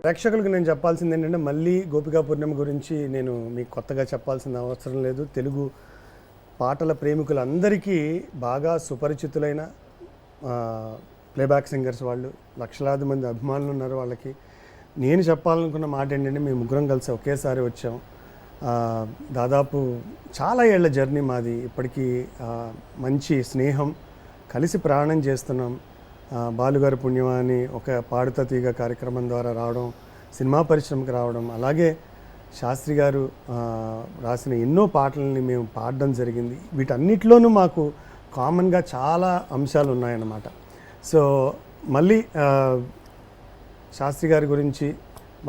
ప్రేక్షకులకు నేను చెప్పాల్సింది ఏంటంటే, మళ్ళీ గోపికా పూర్ణిమ గురించి నేను మీకు కొత్తగా చెప్పాల్సిన అవసరం లేదు. తెలుగు పాటల ప్రేమికులందరికీ బాగా సుపరిచితులైన ప్లేబ్యాక్ సింగర్స్ వాళ్ళు, లక్షలాది మంది అభిమానులు ఉన్నారు వాళ్ళకి. నేను చెప్పాలనుకున్న మాట ఏంటంటే, మేము ముగ్గురం కలిసి ఒకేసారి వచ్చాం. దాదాపు చాలా ఏళ్ల జర్నీ మాది. ఇప్పటికీ మంచి స్నేహం, కలిసి ప్రయాణం చేస్తున్నాం. బాలుగారి పుణ్యమా అని ఒక పాడుతా తీగ కార్యక్రమం ద్వారా రావడం, సినిమా పరిశ్రమకు రావడం, అలాగే శాస్త్రి గారు రాసిన ఎన్నో పాటలని మేము పాడడం జరిగింది. వీటన్నిటిలోనూ మాకు కామన్గా చాలా అంశాలు ఉన్నాయన్నమాట. సో మళ్ళీ శాస్త్రి గారి గురించి,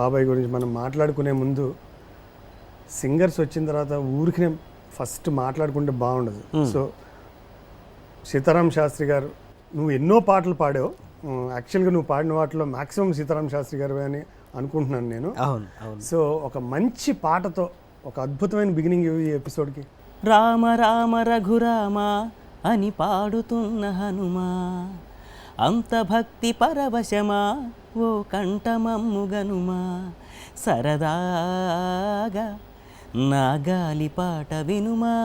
బాబాయ్ గురించి మనం మాట్లాడుకునే ముందు, సింగర్స్ వచ్చిన తర్వాత ఊరికి ఫస్ట్ మాట్లాడుకుంటే బాగుండదు. సో సీతారాం శాస్త్రి గారు, నువ్వు ఎన్నో పాటలు పాడావు. యాక్చువల్గా నువ్వు పాడిన వాటిలో మ్యాక్సిమం సీతారాం శాస్త్రి గారు అని అనుకుంటున్నాను నేను. సో ఒక మంచి పాటతో ఒక అద్భుతమైన బిగినింగ్ ఈ ఎపిసోడ్కి. రామ రామ రఘురామ అని పాడుతున్న హనుమా, అంత భక్తి పరవశమా ఓ కంఠమమ్ముగనుమా, సరదాగా నా గాలి పాట వినుమా,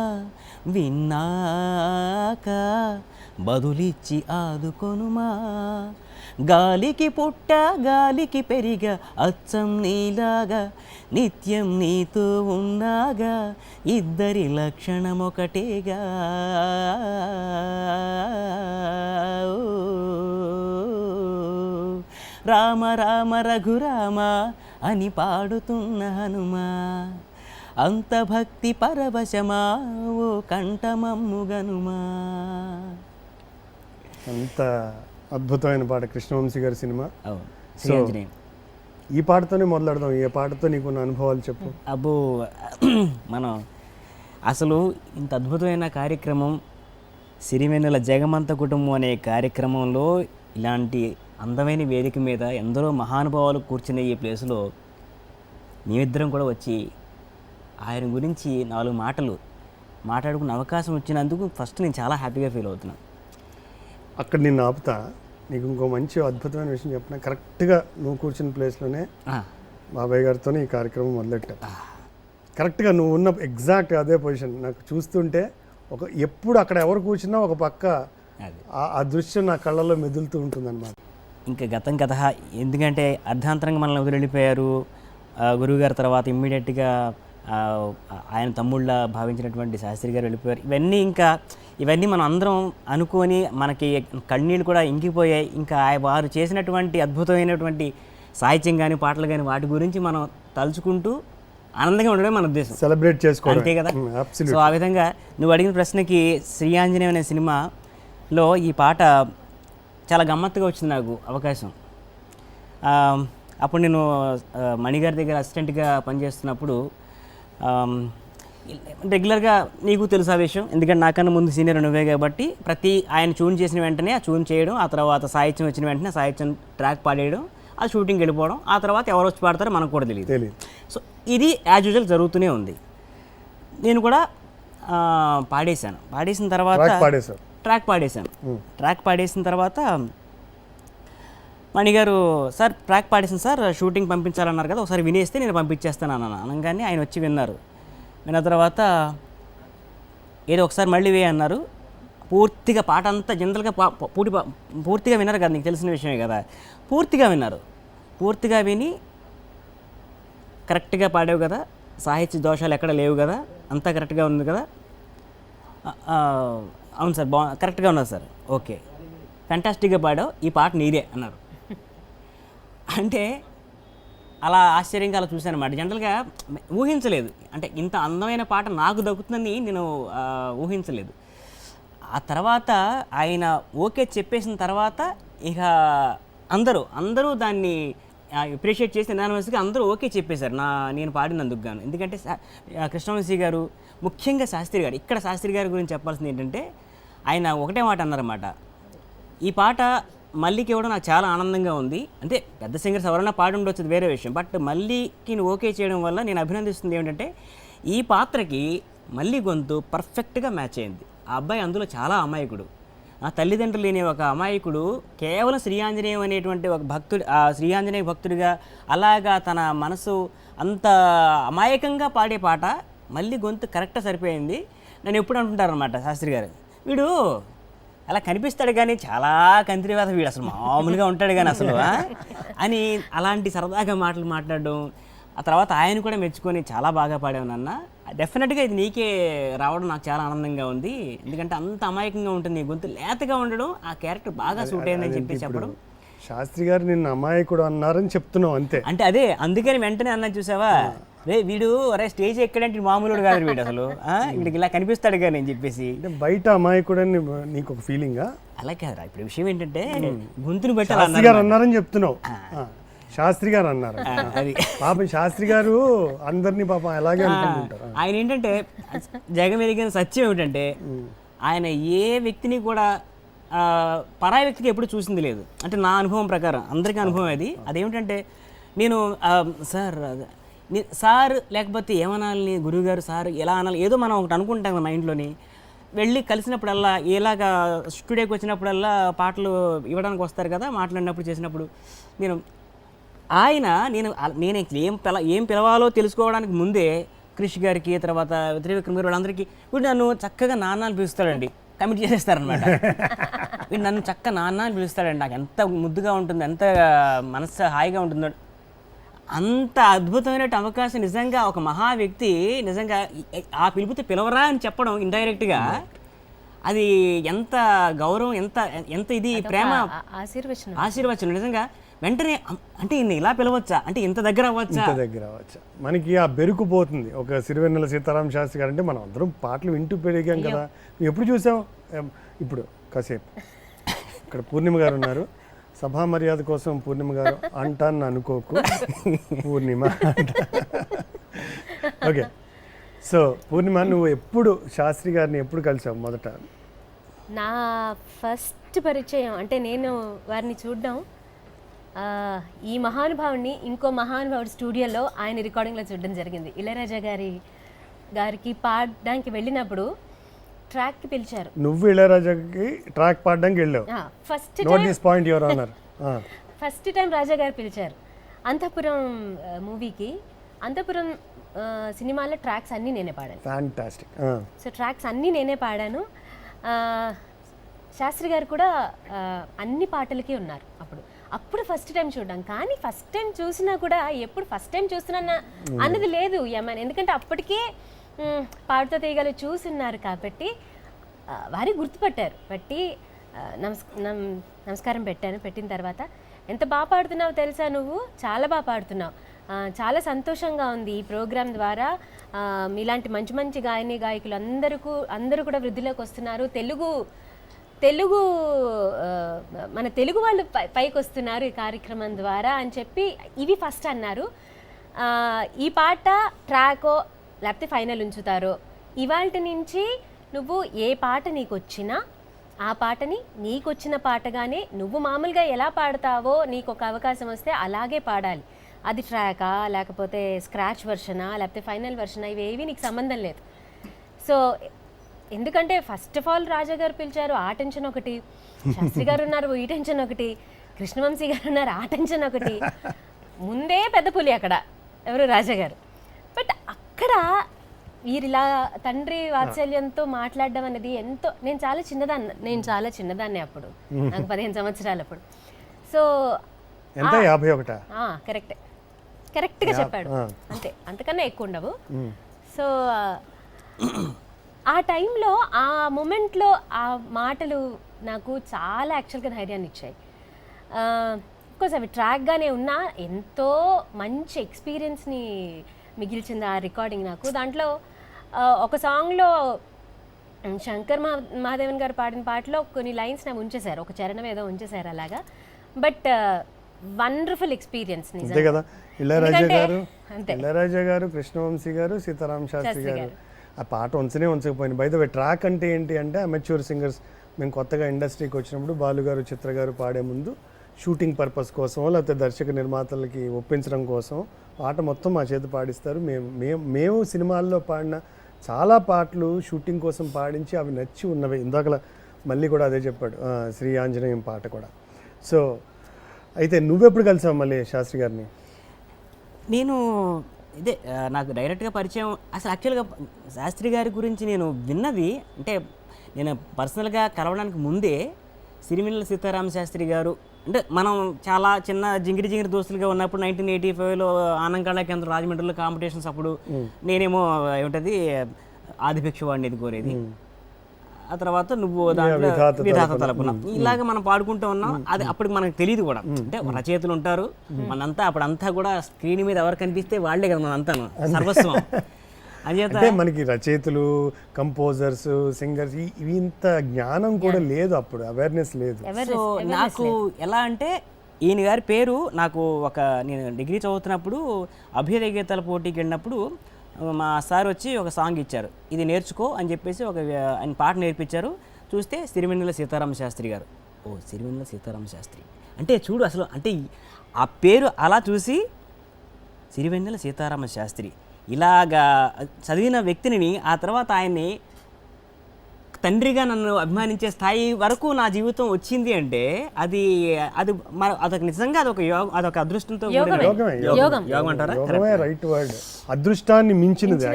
విన్నాక బదులిచ్చి ఆదుకొనుమా, గాలికి పుట్ట గాలికి పెరిగా అచ్చం నీలాగా, నిత్యం నీతో ఉన్నాగా, ఇద్దరి లక్షణం ఒకటేగా. రామ రామ రఘురామ అని పాడుతున్న హనుమా, అంత భక్తి పరవశమా ఓ కంఠమమ్ముగనుమా. అంత అద్భుతమైన పాట, కృష్ణవంశీ గారి సినిమా. సో ఈ పాటతోనే మొదలెడదాం. ఈ పాటతో నీకున్న అనుభవాలు చెప్పు. అబ్బో, మనం అసలు ఇంత అద్భుతమైన కార్యక్రమం సిరివెన్నెల జగమంత కుటుంబం అనే కార్యక్రమంలో, ఇలాంటి అందమైన వేదిక మీద ఎందరో మహానుభావాలు కూర్చునే ఈ ప్లేస్లో మేమిద్దరం కూడా వచ్చి ఆయన గురించి 4 మాటలు మాట్లాడుకునే అవకాశం వచ్చినందుకు ఫస్ట్ నేను చాలా హ్యాపీగా ఫీల్ అవుతున్నాను. అక్కడ నిన్ను ఆపుతా, నీకు ఇంకో మంచి అద్భుతమైన విషయం చెప్పిన. కరెక్ట్గా నువ్వు కూర్చున్న ప్లేస్లోనే బాబాయ్ గారితోనే ఈ కార్యక్రమం మొదలెట్టావు. కరెక్ట్గా నువ్వు ఉన్న ఎగ్జాక్ట్ అదే పొజిషన్. నాకు చూస్తుంటే ఎప్పుడు అక్కడ ఎవరు కూర్చున్నా ఒక పక్క ఆ దృశ్యం నా కళ్ళల్లో మెదులుతూ ఉంటుంది అన్నమాట. ఇంకా గతం కథ, ఎందుకంటే అర్ధాంతరంగా మనల్ని వదిలిపోయారు గురువుగారి తర్వాత. ఇమ్మీడియట్గా ఆయన తమ్ముళ్ళ భావించినటువంటి శాస్త్రి గారు వెళ్ళిపోయారు. ఇవన్నీ మనం అందరం అనుకొని మనకి కన్నీళ్ళు కూడా ఇంకిపోయాయి. ఇంకా వారు చేసినటువంటి అద్భుతమైనటువంటి సాహిత్యం కానీ పాటలు కానీ వాటి గురించి మనం తలుచుకుంటూ ఆనందంగా ఉండడమే మన ఉద్దేశం, సెలబ్రేట్ చేసుకోవడం, అంతే కదా. సో ఆ విధంగా నువ్వు అడిగిన ప్రశ్నకి శ్రీ ఆంజనేయం అనే సినిమాలో ఈ పాట చాలా గమ్మత్తుగా వచ్చింది నాకు అవకాశం. అప్పుడు నేను మణిగారి దగ్గర అసిస్టెంట్గా పనిచేస్తున్నప్పుడు రెగ్యులర్గా, నీకు తెలుసు ఆ విషయం, ఎందుకంటే నాకన్నా ముందు సీనియర్ నువ్వే కాబట్టి, ఆయన ట్యూన్ చేసిన వెంటనే ఆ ట్యూన్ చేయడం, ఆ తర్వాత సాహిత్యం వచ్చిన వెంటనే సాహిత్యం ట్రాక్ పాడేయడం, ఆ షూటింగ్కి వెళ్ళిపోవడం, ఆ తర్వాత ఎవరు వచ్చి పాడతారో మనకు కూడా తెలియదు. సో ఇది యాజ్ యూజువల్ జరుగుతూనే ఉంది. నేను కూడా పాడేసిన తర్వాత ట్రాక్ పాడేసిన తర్వాత మణిగారు, సార్ ట్రాక్ పాడేసింది సార్, షూటింగ్ పంపించాలన్నారు కదా, ఒకసారి వినేస్తే నేను పంపించేస్తాను అనగానే ఆయన వచ్చి విన్న తర్వాత ఏదో ఒకసారి మళ్ళీ అన్నారు. పూర్తిగా పాట అంతా జనరల్గా పూర్తిగా విన్నారు కదా, నీకు తెలిసిన విషయమే కదా. పూర్తిగా విని కరెక్ట్గా పాడావు కదా, సాహిత్య దోషాలు ఎక్కడ లేవు కదా, అంతా కరెక్ట్గా ఉంది కదా. అవును సార్, కరెక్ట్గా ఉన్నది సార్, ఓకే, ఫ్యాంటాస్టిక్గా పాడావు, ఈ పాట నీదే అన్నారు. అంటే అలా ఆశ్చర్యంగా అలా చూశాను అన్నమాట. జనరల్గా ఊహించలేదు, అంటే ఇంత అందమైన పాట నాకు దక్కుతుందని నేను ఊహించలేదు. ఆ తర్వాత ఆయన ఓకే చెప్పేసిన తర్వాత ఇక అందరూ దాన్ని అప్రిషియేట్ చేసి అనానిమస్గా అందరూ ఓకే చెప్పేశారు నేను పాడినందుకు గాను. ఎందుకంటే కృష్ణవంశీ గారు, ముఖ్యంగా శాస్త్రి గారు, ఇక్కడ శాస్త్రి గారి గురించి చెప్పాల్సింది ఏంటంటే, ఆయన ఒకటే మాట అన్నారన్నమాట, ఈ పాట మల్లికి ఇవ్వడం నాకు చాలా ఆనందంగా ఉంది. అంటే పెద్ద సింగర్స్ ఎవరైనా పాడి ఉండొచ్చు, వేరే విషయం, బట్ మల్లికి ఓకే చేయడం వల్ల నేను అభినందిస్తుంది ఏమిటంటే, ఈ పాత్రకి మల్లి గొంతు పర్ఫెక్ట్గా మ్యాచ్ అయింది. ఆ అబ్బాయి అందులో చాలా అమాయకుడు, ఆ తల్లిదండ్రులు లేని ఒక అమాయకుడు కేవలం శ్రీ ఆంజనేయం అనేటువంటి ఒక భక్తుడు, ఆ శ్రీ ఆంజనేయ భక్తుడిగా అలాగా తన మనసు అంత అమాయకంగా పాడే పాట మళ్ళీ గొంతు కరెక్ట్గా సరిపోయింది. నన్ను ఎప్పుడు అంటుంటారనమాట శాస్త్రి గారు, వీడు అలా కనిపిస్తాడు కానీ చాలా కంత్రివేద, వీడు అసలు మామూలుగా ఉంటాడు కానీ అసలు అని అలాంటి సరదాగా మాటలు మాట్లాడడం. ఆ తర్వాత ఆయన కూడా మెచ్చుకొని చాలా బాగా పాడావు నాన్న, డెఫినెట్గా ఇది నీకే రావడం నాకు చాలా ఆనందంగా ఉంది, ఎందుకంటే అంత అమాయకంగా ఉంటుంది నీ గొంతు, లేతగా ఉండడం ఆ క్యారెక్టర్ బాగా సూట్ అయిందని చెప్పి చెప్పడం. శాస్త్రి గారు నిన్ను అమాయకుడు అన్నారని చెప్తున్నావు అంతే. అంటే అదే అందుకని వెంటనే అన్నా చూసావా, రే వీడు అరే స్టేజ్ ఎక్కడంటే మామూలుడు కాదు వీడు అసలు, వీడికి ఇలా కనిపిస్తాడు కానీ అని చెప్పేసి. అంటే బయట అమాయకుడు అని నీకు ఒక ఫీలింగా? అలా కాదురా, ఇప్పుడు విషయం ఏంటంటే గొంతుని బట్టి శాస్త్రి గారు అన్నారని చెప్తున్నావు. శాస్త్రి గారు అన్నారు అది పాపం శాస్త్రి గారు అందరినీ పాపం అలాగే అనుకుంటుంటారు. ఆయన ఏంటంటే జగమెరిగిన సత్యం ఏమిటంటే ఆయన ఏ వ్యక్తిని కూడా పరాయి వ్యక్తికి ఎప్పుడు చూసింది లేదు. అంటే నా అనుభవం ప్రకారం అందరికీ అనుభవం అది. అదేమిటంటే నేను సార్ లేకపోతే ఏమనాలి గురువుగారు సార్ ఎలా అనాలి ఏదో మనం ఒకటి అనుకుంటాం కదా మైండ్లోని. వెళ్ళి కలిసినప్పుడల్లా ఇలాగా స్టూడియోకి వచ్చినప్పుడల్లా పాటలు ఇవ్వడానికి వస్తారు కదా, మాట్లాడినప్పుడు చేసినప్పుడు నేను ఏం పిలవాలో తెలుసుకోవడానికి ముందే క్రిష్ గారికి, తర్వాత త్రివిక్రమ్ గారు వాళ్ళందరికీ వీడు నన్ను చక్కగా నాన్న పిలుస్తాడండి, కమిట్ చేసేస్తారనమాట. వీడు నన్ను చక్క నాన్న అని పిలుస్తాడండి, నాకు ఎంత ముద్దుగా ఉంటుంది, ఎంత మనసు హాయిగా ఉంటుందో. అంత అద్భుతమైన అవకాశం నిజంగా ఒక మహా వ్యక్తి నిజంగా ఆ పిలుపుతో పిలవరా అని చెప్పడం ఇండైరెక్ట్గా, అది ఎంత గౌరవం, ఎంత ఇది ప్రేమ, ఆశీర్వచనం నిజంగా. వెంటనే అంటే ఇన్ని ఇలా పిలవచ్చా, అంటే ఇంత దగ్గర అవ్వచ్చా, మనకి ఆ బెరుకు పోతుంది. ఒక సిరివెన్నెల సీతారామ శాస్త్రి గారు అంటే మనం అందరం పాటలు వింటూ పెరిగాం కదా, ఎప్పుడు చూసాం. ఇప్పుడు కాసేపు ఇక్కడ పూర్ణిమ గారు ఉన్నారు, సభా మర్యాద కోసం పూర్ణిమ గారు అంటాను అనుకోకు, పూర్ణిమ ఓకే. సో పూర్ణిమ, నువ్వు ఎప్పుడు శాస్త్రి గారిని ఎప్పుడు కలిసావు మొదట? నా ఫస్ట్ పరిచయం అంటే నేను వారిని చూడడం ఈ మహానుభావుడిని ఇంకో మహానుభావుడి స్టూడియోలో ఆయన రికార్డింగ్లో చూడడం జరిగింది. ఇళయరాజా గారికి పాడడానికి వెళ్ళినప్పుడు ట్రాక్కి పిలిచారు. నువ్వు ఇళయరాజాకి ట్రాక్ పాడడానికి వెళ్ళావు? First point your honour. First time Raja గారు పిలిచారు అంతఃపురం మూవీకి. అంతఃపురం సినిమాలో ట్రాక్స్ అన్నీ నేనే పాడాను. ఫ్యాంటాస్టిక్. సో ట్రాక్స్ అన్నీ నేనే పాడాను. శాస్త్రి గారు కూడా అన్ని పాటలకి ఉన్నారు అప్పుడు ఫస్ట్ టైం చూడడం. కానీ ఫస్ట్ టైం చూసినా కూడా ఎప్పుడు ఫస్ట్ టైం చూస్తున్నా అన్నది లేదు ఏమైనా, ఎందుకంటే అప్పటికే పాడుతో తీయగలు చూస్తున్నారు కాబట్టి వారి గుర్తుపట్టారు. నమస్కారం పెట్టిన తర్వాత ఎంత బాగా పాడుతున్నావు తెలుసా, నువ్వు చాలా బాగా పాడుతున్నావు, చాలా సంతోషంగా ఉంది ఈ ప్రోగ్రాం ద్వారా మీలాంటి మంచి మంచి గాయకులు అందరూ కూడా వృద్ధిలోకి వస్తున్నారు, తెలుగు మన తెలుగు వాళ్ళు పైకి వస్తున్నారు ఈ కార్యక్రమం ద్వారా అని చెప్పి ఇవి ఫస్ట్ అన్నారు. ఈ పాట ట్రాకో లేకపోతే ఫైనల్ ఉంచుతారో, ఇవాళ నుంచి నువ్వు ఏ పాట నీకు వచ్చినా ఆ పాటని నీకు వచ్చిన పాటగానే నువ్వు మామూలుగా ఎలా పాడతావో నీకు ఒక అవకాశం వస్తే అలాగే పాడాలి. అది ట్రాకా లేకపోతే స్క్రాచ్ వర్షనా లేకపోతే ఫైనల్ వర్షనా ఇవేవి నీకు సంబంధం లేదు. సో ఎందుకంటే ఫస్ట్ ఆఫ్ ఆల్ రాజా గారు పిలిచారు, ఆ టెన్షన్ ఒకటి, శాస్త్రి గారు ఉన్నారు ఈ టెన్షన్ ఒకటి, కృష్ణవంశీ గారు ఉన్నారు ఆ టెన్షన్ ఒకటి, ముందే పెద్ద పులి అక్కడ ఎవరు రాజా గారు. బట్ అక్కడ వీరిలా తండ్రి వాత్సల్యంతో మాట్లాడడం అనేది ఎంతో, నేను చాలా చిన్నదాన్ని అప్పుడు, నాకు 15 సంవత్సరాలు అప్పుడు. సో కరెక్ట్గా చెప్పాడు, అంతే, అంతకన్నా ఎక్కువ ఉండవు. సో ఆ టైంలో ఆ మూమెంట్లో ఆ మాటలు నాకు చాలా యాక్చువల్గా ధైర్యాన్ని ఇచ్చాయి. కోర్స్ అవి ట్రాక్గానే ఉన్నా ఎంతో మంచి ఎక్స్పీరియన్స్ని మిగిల్చింది ఆ రికార్డింగ్ నాకు. దాంట్లో ఒక సాంగ్లో శంకర్ మహాదేవన్ గారు పాడిన పాటలో కొన్ని లైన్స్ నాకు ఉంచేశారు, ఒక చరణం ఏదో ఉంచేశారు అలాగా. బట్ వండర్ఫుల్ ఎక్స్పీరియన్స్ నిజంగా కదా. ఇళయరాజా గారు, కృష్ణవంశీ గారు, సీతారామ శాస్త్రి గారు ఆ పాట ఉంచకపోయింది. బై ద వే ట్రాక్ అంటే ఏంటి అంటే అమెచ్యూర్ సింగర్స్ మేము కొత్తగా ఇండస్ట్రీకి వచ్చినప్పుడు బాలు గారు, చిత్ర గారు పాడే ముందు షూటింగ్ పర్పస్ కోసం లేకపోతే దర్శక నిర్మాతలకి ఒప్పించడం కోసం పాట మొత్తం మా చేతి పాడిస్తారు. మేము సినిమాల్లో పాడిన చాలా పాటలు షూటింగ్ కోసం పాడించి అవి నచ్చి ఉన్నవి. ఇందాకలా మళ్ళీ కూడా అదే చెప్పాడు, శ్రీ ఆంజనేయం పాట కూడా. సో అయితే నువ్వెప్పుడు కలిసావు మళ్ళీ శాస్త్రి గారిని? నేను ఇదే నాకు డైరెక్ట్గా పరిచయం అసలు యాక్చువల్గా శాస్త్రి గారి గురించి నేను విన్నది అంటే నేను పర్సనల్గా కలవడానికి ముందే సిరివెన్నెల సీతారామ శాస్త్రి గారు అంటే మనం చాలా చిన్న జింగిరి దోస్తులుగా ఉన్నప్పుడు 1985లో ఆనంద్ కళా కేంద్రం రాజమండ్రిలో కాంపిటీషన్స్ అప్పుడు నేనేమో ఏమిటది ఆదిభిక్షవాడిని ఇది కోరేది, ఆ తర్వాత నువ్వు దాంట్లో విధాత తలపున ఇలాగ మనం పాడుకుంటూ ఉన్నాం. అది అప్పటికి మనకు తెలియదు కూడా, అంటే రచయితలు ఉంటారు మనంతా అప్పుడంతా కూడా స్క్రీన్ మీద ఎవరు కనిపిస్తే వాళ్ళే కదా మనంతా సర్వస్వం. అంటే మనకి రచయితలు, కంపోజర్స్, సింగర్స్ ఇవి ఇంత జ్ఞానం కూడా లేదు, అప్పుడు అవేర్నెస్ లేదు. సో నాకు ఎలా అంటే ఈయన గారి పేరు నాకు నేను డిగ్రీ చదువుతున్నప్పుడు అభ్యుదయ గీతాల పోటీకి వెళ్ళినప్పుడు మా సార్ వచ్చి ఒక సాంగ్ ఇచ్చారు, ఇది నేర్చుకో అని చెప్పేసి ఆయన పాట నేర్పించారు. చూస్తే సిరివెన్నెల సీతారామ శాస్త్రి గారు. ఓ సిరివెన్నెల సీతారామ శాస్త్రి అంటే చూడు అసలు అంటే ఆ పేరు అలా చూసి సిరివెన్నెల సీతారామ శాస్త్రి ఇలాగా చదివిన వ్యక్తిని ఆ తర్వాత ఆయన్ని తండ్రిగా నన్ను అభిమానించే స్థాయి వరకు నా జీవితం వచ్చింది అంటే అదొక నిజంగా అదొక అదృష్టంతో యోగం అంటారా? రైట్ వర్డ్, అదృష్టాన్ని మించినది.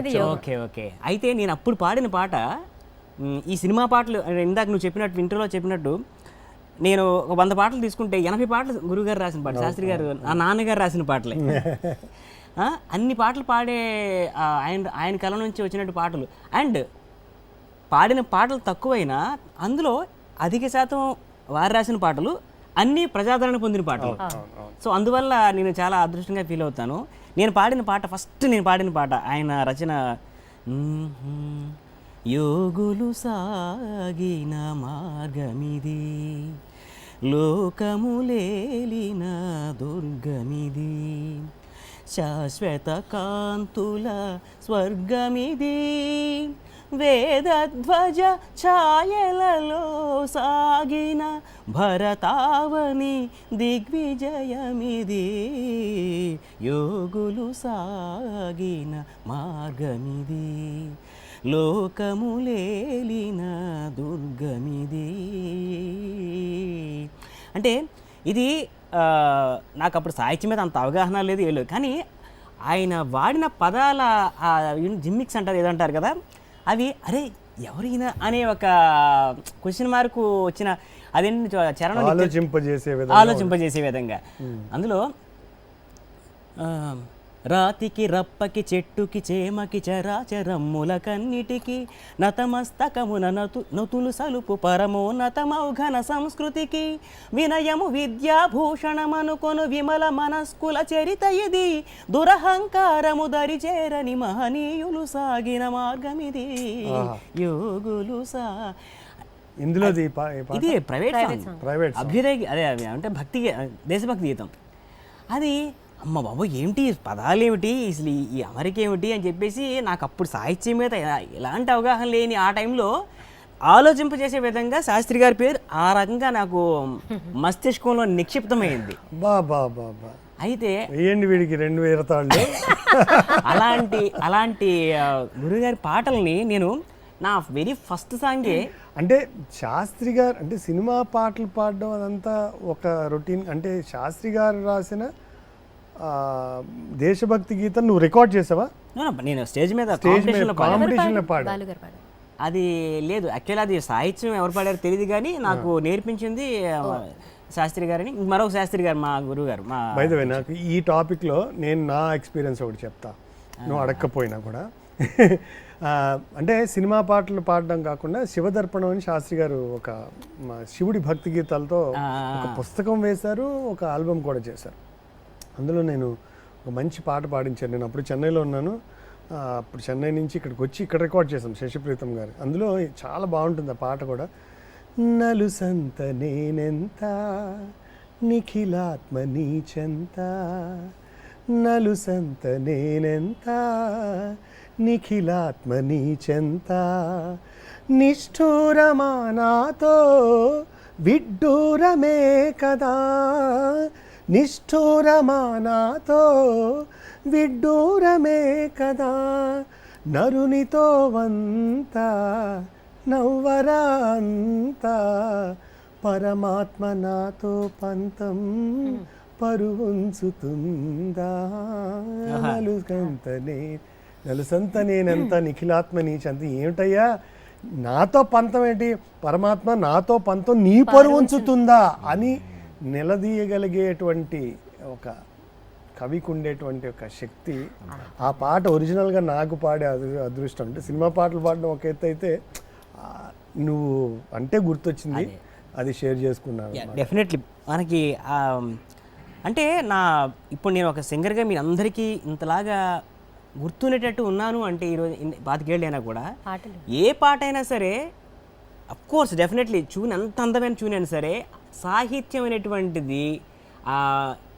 ఓకే. అయితే నేను అప్పుడు పాడిన పాట ఈ సినిమా పాటలు ఇందాక నువ్వు చెప్పినట్టు ఇంటర్లో చెప్పినట్టు నేను 100 పాటలు తీసుకుంటే 80 పాటలు గురుగారు రాసిన పాట, శాస్త్రి గారు నా నాన్నగారు రాసిన పాటలే. అన్ని పాటలు పాడే ఆయన కళ నుంచి వచ్చినట్టు పాటలు అండ్ పాడిన పాటలు తక్కువైనా అందులో అధిక శాతం వారు రాసిన పాటలు అన్నీ ప్రజాదరణ పొందిన పాటలు. సో అందువల్ల నేను చాలా అదృష్టంగా ఫీల్ అవుతాను. నేను పాడిన పాట ఆయన రచన యోగులు సాగిన మార్గమిది లోకములేలిన దుర్గమిది శాశ్వత కాంతుల స్వర్గమిది వేదధ్వజ ఛాయలలో సాగిన భరతావని దిగ్విజయమిది యోగులు సాగిన మార్గమిది లోకములేలిన దుర్గమిది. అంటే ఇది నాకు అప్పుడు సాహిత్యం మీద అంత అవగాహన లేదు ఏలేదు, కానీ ఆయన వాడిన పదాల జిమ్మిక్స్ అంటారు ఏదంటారు కదా, అవి అరే ఎవరైనా అనే ఒక క్వశ్చన్ మార్కు వచ్చిన అదేంటి చరణం ఆలోచింపజేసే విధంగా. అందులో రాతికి రప్పకి చెట్టుకి చేమకి చరాచరమ్ముల కన్నిటికి నతమస్తకమున నతులు సలుపు పరమోన్నతమౌఘన సంస్కృతికి వినయము విద్యాభూషణమనుకొను విమల మనస్కుల చరిత ఇది దురహంకారము దరిచేరని మహనీయులు సాగిన మార్గమిది యోగులు ఇందులో ఇది ప్రైవేట్ అభ్యుదయ అదే అంటే దేశభక్తి గీతం. అది అమ్మ బాబు ఏమిటి పదాలు ఏమిటి అసలు ఈ అమరిక ఏమిటి అని చెప్పేసి నాకు అప్పుడు సాహిత్యం మీద ఎలాంటి అవగాహన లేని ఆ టైంలో ఆలోచింపజేసే విధంగా శాస్త్రి గారి పేరు ఆ రకంగా నాకు మస్తిష్కంలో నిక్షిప్తమైంది. అయితే వీడికి 2000 తాళ్ళు అలాంటి గురుగారి పాటల్ని నేను నా వెరీ ఫస్ట్ సాంగే అంటే శాస్త్రి గారు అంటే సినిమా పాటలు పాడడం అదంతా ఒక రొటీన్. అంటే శాస్త్రి గారు రాసిన దేశభక్తి గీతం నువ్వు రికార్డ్ చేసావా? నేను స్టేజ్ మీద కాంపిటీషన్లో పాడా. అది లేదు యాక్చువల్లీ అది సాహిత్యం ఎవరు పాడారో తెలియదు, కానీ నాకు నేర్పించింది శాస్త్రి గారిని, మరొక శాస్త్రి గారు మా గురువు గారు. బై ద వే నాకు ఈ టాపిక్లో నేను నా ఎక్స్పీరియన్స్ ఒకటి చెప్తా, నువ్వు అడగకపోయినా కూడా. అంటే సినిమా పాటలు పాడడం కాకుండా శివదర్పణం అని శాస్త్రి గారు ఒక శివుడి భక్తి గీతాలతో ఒక పుస్తకం వేశారు, ఒక ఆల్బమ్ కూడా చేశారు. అందులో నేను ఒక మంచి పాట పాడించాను. నేను అప్పుడు చెన్నైలో ఉన్నాను, అప్పుడు చెన్నై నుంచి ఇక్కడికి వచ్చి ఇక్కడ రికార్డ్ చేసాం శశిప్రీతం గారు. అందులో చాలా బాగుంటుంది ఆ పాట కూడా. నలుసంత నేనెంత నిఖిలాత్మ నీచెంత నలుసంత నేనెంత నిఖిలాత్మ నీచెంత నిష్ఠూరమానాతో విడ్డూరమే కదా నిష్ఠూరమానాతో విడ్డూరమే కదా నరునితో వంత నవ్వరా అంతా పరమాత్మ నాతో పంతం పరువుంచుతుందా నలుసంత నేనెంత నిఖిలాత్మ నీచంత ఏమిటయ్యా నాతో పంతం ఏంటి, పరమాత్మ నాతో పంతం నీ పరువుంచుతుందా అని నిలదీయగలిగేటువంటి ఒక కవికి ఉండేటువంటి ఒక శక్తి. ఆ పాట ఒరిజినల్గా నాకు పాడే అదృష్టం. అంటే సినిమా పాటలు పాడడం ఒక ఎత్తు అయితే నువ్వు అంటే గుర్తొచ్చింది, అది షేర్ చేసుకున్నాను. డెఫినెట్లీ మనకి అంటే ఇప్పుడు నేను ఒక సింగర్గా మీరు అందరికీ ఇంతలాగా గుర్తుండేటట్టు ఉన్నాను అంటే ఈరోజు 25 ఏళ్ళైనా కూడా ఏ పాట అయినా సరే అఫ్కోర్స్ డెఫినెట్లీ ఎంత అందమైన ట్యూన్ అయినా సరే సాహిత్యం అనేటువంటిది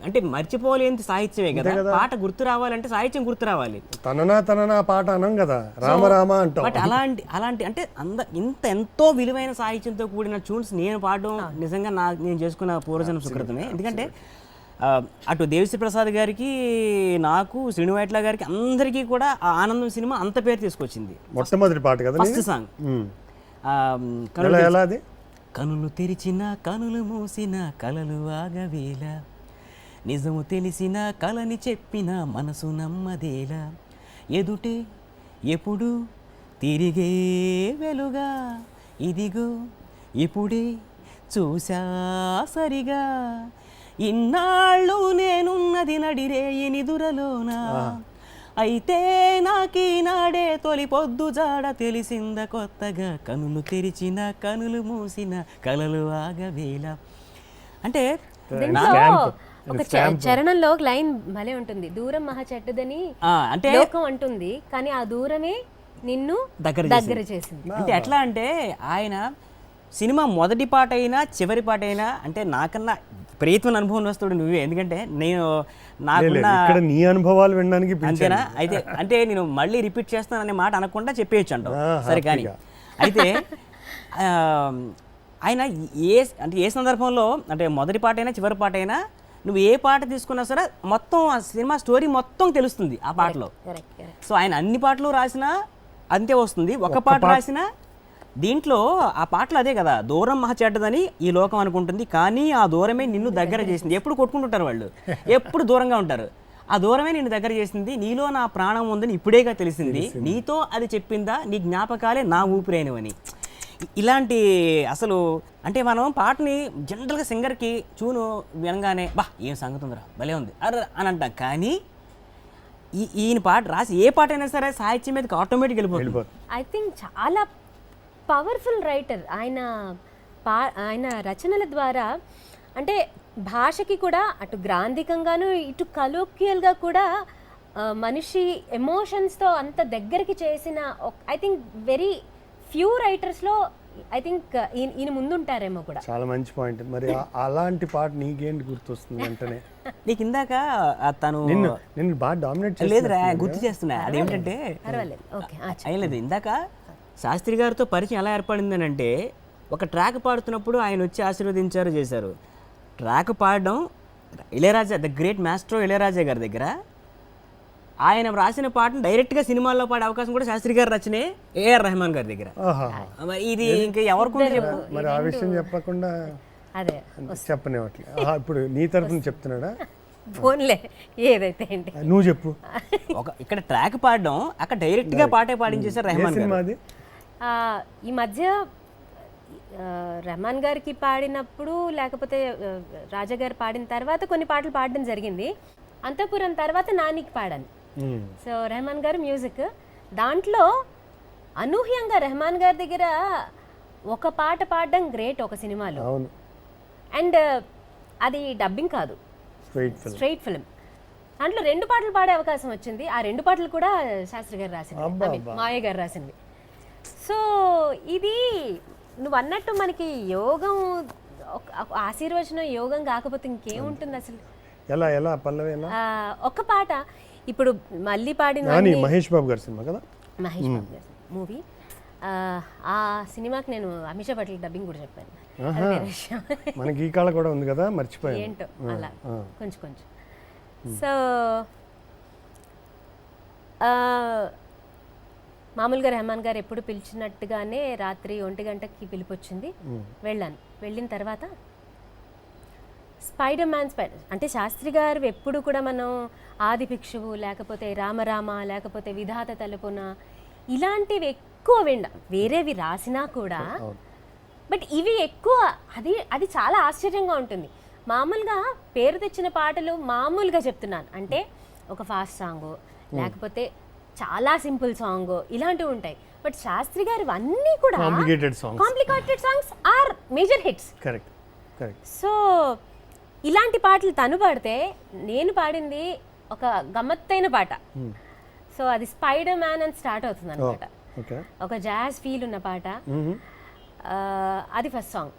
అంటే మర్చిపోలేని సాహిత్యమే కదా. పాట గుర్తు రావాలంటే సాహిత్యం గుర్తు రావాలి. తననా పాట అనం కదా, రామ అంటాం. బట్ అలాంటి అంటే ఎంతో విలువైన సాహిత్యంతో కూడిన ట్యూన్స్ నేను పాడడం నిజంగా నేను చేసుకున్న పూర్వజన్మ సుకృతమే. ఎందుకంటే అటు దేవిశ్రీ ప్రసాద్ గారికి, నాకు, శ్రీనివాట్ల గారికి, అందరికీ కూడా ఆ ఆనందం సినిమా అంత పేరు తీసుకొచ్చింది. మొట్టమొదటి పాట కదా, ఫస్ట్ సాంగ్. కనులు తెరిచిన కనులు మూసిన కలలు ఆగవేళ, నిజము తెలిసిన కలని చెప్పిన మనసు నమ్మదేలా, ఎదుటే ఎప్పుడు తిరిగే వెలుగా ఇదిగో ఇప్పుడే చూసా సరిగా, ఇన్నాళ్ళు నేనున్నది నడిరేయి నిదురలోనా, అయితే నాకీనాడే తొలి పొద్దు జాడ తెలిసింద కొత్తగా, కనులు తెరిచిన కనులు మూసిన కలలు ఆగవేళ. అంటే ఒక చరణంలో ఒక లైన్ భలే ఉంటుంది, దూరం మహా చెడ్డదని అంటే లోకం అంటుంది, కానీ ఆ దూరమే నిన్ను దగ్గర చేసింది. అంటే ఎట్లా అంటే ఆయన సినిమా మొదటి పాట అయినా చివరి పాట అయినా అంటే నాకన్నా ప్రియత్వన అనుభవం వస్తాడు నువ్వే. ఎందుకంటే నేను నాకున్న నీ అనుభవాలు వినడానికి అంతేనా అయితే అంటే నేను మళ్ళీ రిపీట్ చేస్తాననే మాట అనకుండా చెప్పేయచ్చు అంటావు సరే. కానీ అయితే ఆయన ఏ సందర్భంలో అంటే మొదటి పాట అయినా చివరి పాట అయినా నువ్వు ఏ పాట తీసుకున్నా సరే మొత్తం ఆ సినిమా స్టోరీ మొత్తం తెలుస్తుంది ఆ పాటలో. సో ఆయన అన్ని పాటలు రాసినా అంతే వస్తుంది, ఒక పాట రాసినా దీంట్లో ఆ పాటలు అదే కదా, దూరం మహా చెడ్డదని ఈ లోకం అనుకుంటుంది, కానీ ఆ దూరమే నిన్ను దగ్గర చేసింది. ఎప్పుడు కొట్టుకుంటుంటారు వాళ్ళు, ఎప్పుడు దూరంగా ఉంటారు, ఆ దూరమే నిన్ను దగ్గర చేసింది, నీలో నా ప్రాణం ఉందని ఇప్పుడేగా తెలిసింది, నీతో అది చెప్పిందా నీ జ్ఞాపకాలే నా ఊపిరైనవని. ఇలాంటి అసలు అంటే మనం పాటని జనరల్గా సింగర్కి చూను వినగానే బా ఏం సంగతి ఉందిరా భలే ఉంది అని అంటాం, కానీ ఈయన పాట రాసి ఏ పాట అయినా సరే సాహిత్యం మీదకి ఆటోమేటిక్ వెళ్ళిపోతుంది. ఐ థింక్ చాలా పవర్ఫుల్ రైటర్ ఆయన రచనల ద్వారా. అంటే భాషకి కూడా అటు గ్రాంధికంగాను ఇటు కలోక్యల్గా కూడా మనిషి ఎమోషన్స్తో అంత దగ్గరికి చేసిన ఐ థింక్ వెరీ ఫ్యూ రైటర్స్లో ఐ థింక్ ఈయన ముందుంటారేమో కూడా. చాలా మంచి పాయింట్. మరి అలాంటి పాట నీకేంటి గుర్తొస్తుంది వెంటనే? నీకు ఇందాక తను నేను బాగా డామినేట్ లేదురా గుర్తు చేస్తున్నా, అదేమిటంటే లేదు ఇందాక శాస్త్రి గారితో పరిచయం ఎలా ఏర్పడిందని అంటే ఒక ట్రాక్ పాడుతున్నప్పుడు ఆయన వచ్చి ఆశీర్వదించారు చేశారు. ట్రాక్ పాడడం Ilaiyaraaja the great maestro Ilaiyaraaja గారి దగ్గర, ఆయన రాసిన పాటను డైరెక్ట్గా సినిమాల్లో పాడే అవకాశం కూడా శాస్త్రి గారు రచనే ఏఆర్ రెహమాన్ గారి దగ్గర. ఇది ఇంకా ఎవరికి చెప్పు మరి ఆ విషయం చెప్పకుండా అదే చెప్పనివ్వట్లే. ఇప్పుడు నీ తరఫున చెప్తున్నాడా? ఫోన్లే ఏదైతే నువ్వు చెప్పు. ఇక్కడ ట్రాక్ పాడడం అక్కడ డైరెక్ట్గా పాటే పాడించేశారు రెహమాన్ గారు. ఈ మధ్య రెహమాన్ గారికి పాడినప్పుడు లేకపోతే రాజా గారు పాడిన తర్వాత కొన్ని పాటలు పాడడం జరిగింది. అంతఃపురం తర్వాత నానికి పాడాను. సో రెహమాన్ గారు మ్యూజిక్, దాంట్లో అనూహ్యంగా రెహమాన్ గారి దగ్గర ఒక పాట పాడడం గ్రేట్ ఒక సినిమాలో. అండ్ అది డబ్బింగ్ కాదు, స్ట్రైట్ ఫిల్మ్. దాంట్లో 2 పాటలు పాడే అవకాశం వచ్చింది. ఆ 2 పాటలు కూడా శాస్త్రి గారు రాసింది, మాయ గారు రాసింది. సో ఇది నువ్వు అన్నట్టు మనకి యోగం ఆశీర్వచనం యోగం కాకపోతే ఇంకేముంటుంది అసలు. ఎలా ఎలా పల్లవి ఎలా ఒక పాట ఇప్పుడు మళ్ళీ పాడిన మహేష్ బాబు గారి సినిమా కదా, మహేష్ బాబు గారి మూవీ. ఆ సినిమాకి నేను అమిషా పటేల్ డబ్బింగ్ కూడా చెప్పాను. మనకి ఈ కాళ్ళ కూడా ఉంది కదా, మర్చిపోయాను ఏంటో అలా కొంచెం కొంచెం. సో మామూలుగా రెహమాన్ గారు ఎప్పుడు పిలిచినట్టుగానే రాత్రి 1 గంటకి పిలుపు వచ్చింది. వెళ్ళాను. వెళ్ళిన తర్వాత స్పైడర్ అంటే శాస్త్రి గారు ఎప్పుడు కూడా మనం ఆది భిక్షువు లేకపోతే రామరామ లేకపోతే విధాత తలుపున ఇలాంటివి ఎక్కువ వింటాం. వేరేవి రాసినా కూడా బట్ ఇవి ఎక్కువ. అది చాలా ఆశ్చర్యంగా ఉంటుంది. మామూలుగా పేరు తెచ్చిన పాటలు మామూలుగా చెప్తున్నాను అంటే ఒక ఫాస్ట్ సాంగ్ లేకపోతే చాలా సింపుల్ సాంగ్ ఇలాంటివి ఉంటాయి. బట్ శాస్త్రి గారు అన్నీ కూడా complicated songs are major hits. Correct. So ఇలాంటి పాటలు తను పాడితే నేను పాడింది ఒక గమ్మత్తైన పాట. సో అది స్పైడర్ మ్యాన్ అని స్టార్ట్ అవుతుంది అనమాట. ఒక జాజ్ ఫీల్ ఉన్న పాట. అది first song.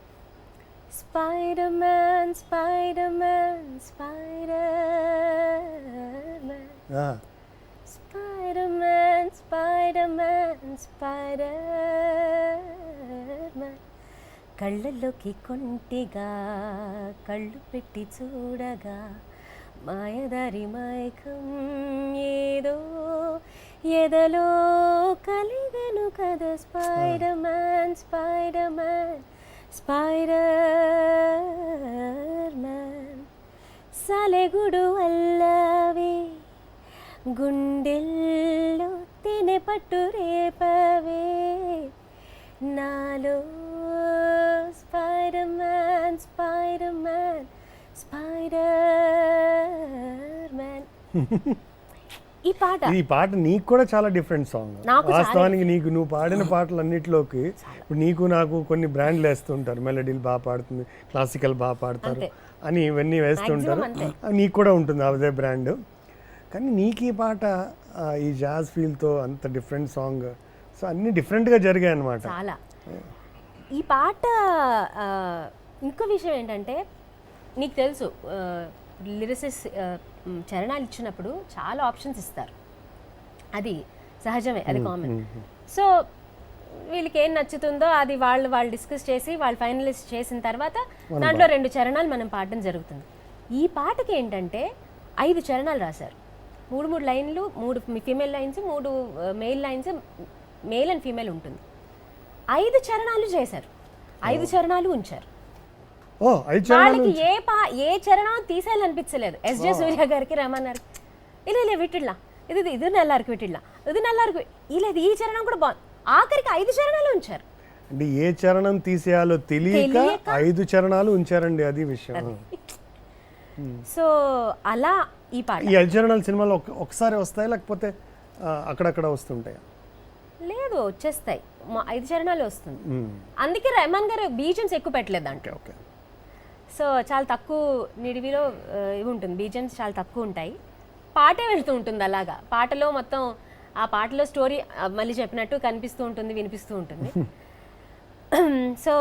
Spider man spider man spider man spider man spider man spider man కళ్ళల్లోకి కొంటిగా కళ్ళు పెట్టి చూడగా మాయదారి మైకం ఏదో ఎదలో కలిగను కదా spider man spider man spider man సలెగుడు అల్లవే గుండెల్లో తినే పట్టు రేపవే నాలో spider man spider man spider man. ఈ పాట నీకు కూడా చాలా డిఫరెంట్ సాంగ్. వాస్తవానికి నువ్వు పాడిన పాటలన్నిటిలోకి ఇప్పుడు నీకు నాకు కొన్ని బ్రాండ్లు వేస్తుంటారు. మెలడీలు బాగా పాడుతుంది, క్లాసికల్ బాగా పాడతారు అని ఇవన్నీ వేస్తుంటారు. నీకు కూడా ఉంటుంది అదే బ్రాండ్. కానీ నీకు ఈ పాట ఈ జాజ్ ఫీల్తో అంత డిఫరెంట్ సాంగ్. సో అన్నీ డిఫరెంట్గా జరిగాయి అన్నమాట. చాలా. ఈ పాట ఇంకో విషయం ఏంటంటే నీకు తెలుసు లిరిసిస్ చరణాలు ఇచ్చినప్పుడు చాలా ఆప్షన్స్ ఇస్తారు. అది సహజమే, అది కామన్. సో వీళ్ళకి ఏం నచ్చుతుందో అది వాళ్ళు డిస్కస్ చేసి వాళ్ళు ఫైనలిస్ట్ చేసిన తర్వాత దాంట్లో 2 చరణాలు మనం పాడడం జరుగుతుంది. ఈ పాటకి ఏంటంటే 5 చరణాలు రాశారు. 3 లైన్లు, 3 female lines, 3 mail lines, male and female ఉంటుంది. 5 చరణాలు చేశారు, 5 చరణాలు ఉంచారు. వాళ్ళకి ఏ చరణం తీసేయాలనిపించలేదు. ఎస్జే సూర్య గారికి రెహమాన్ గారికి ఇలా విట్టిడ్లా ఇది నల్లారికి విట్టిడ్లా ఇది నల్లారికి లేదు ఈ చరణం కూడా బాగుంది. ఆఖరికి 5 చరణాలు ఉంచారు. అంటే ఏ చరణం తీసేయాలో తెలియక 5 చరణాలు ఉంచారండి. అది విషయం. సో అలా ఈ పాట ఈ 5 చరణాలు సినిమాలో ఒకసారి వస్తాయి లేకపోతే అక్కడక్కడ వస్తుంటాయి? లేదు, వచ్చేస్తాయి. 5 చరణాలు వస్తుంది. అందుకే రెహమాన్ గారు బీజన్స్ ఎక్కువ పెట్టలేదు అంటే. సో చాలా తక్కువ నిడివిలో ఇవి ఉంటుంది, బీజన్స్ చాలా తక్కువ ఉంటాయి. పాటే వెళ్తూ ఉంటుంది అలాగా. పాటలో మొత్తం ఆ పాటలో స్టోరీ మళ్ళీ చెప్పినట్టు కనిపిస్తూ ఉంటుంది, వినిపిస్తూ ఉంటుంది. సో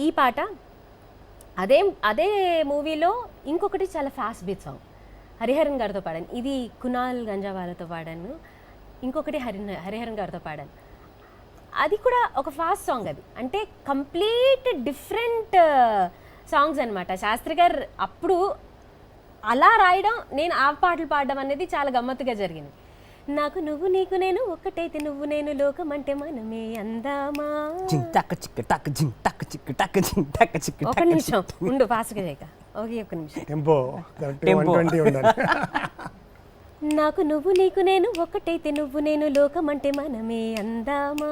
ఈ పాట అదే మూవీలో ఇంకొకటి చాలా ఫాస్ట్ బీట్ సాంగ్ హరిహరన్ గారితో పాడాను. ఇది కునాల్ గంజావాలతో పాడాను. ఇంకొకటి హరిహరన్ గారితో పాడాను. అది కూడా ఒక ఫాస్ట్ సాంగ్. అది అంటే కంప్లీట్ డిఫరెంట్ సాంగ్స్ అనమాట. శాస్త్రి గారు అప్పుడు అలా రాయడం, నేను ఆ పాటలు పాడడం అనేది చాలా గమ్మత్తుగా జరిగింది. నాకు నువ్వు నీకు నేను ఒక్కటైతే నువ్వు నేను లోకం అంటే మనమే అందామా. ఒక నిమిషం ఉండు, ఫాస్ట్గా చేయక. ఓకే, ఒక నిమిషం. నాకు నువ్వు నీకు నేను ఒక్కటైతే నువ్వు నేను లోకం అంటే మనమే అందామా.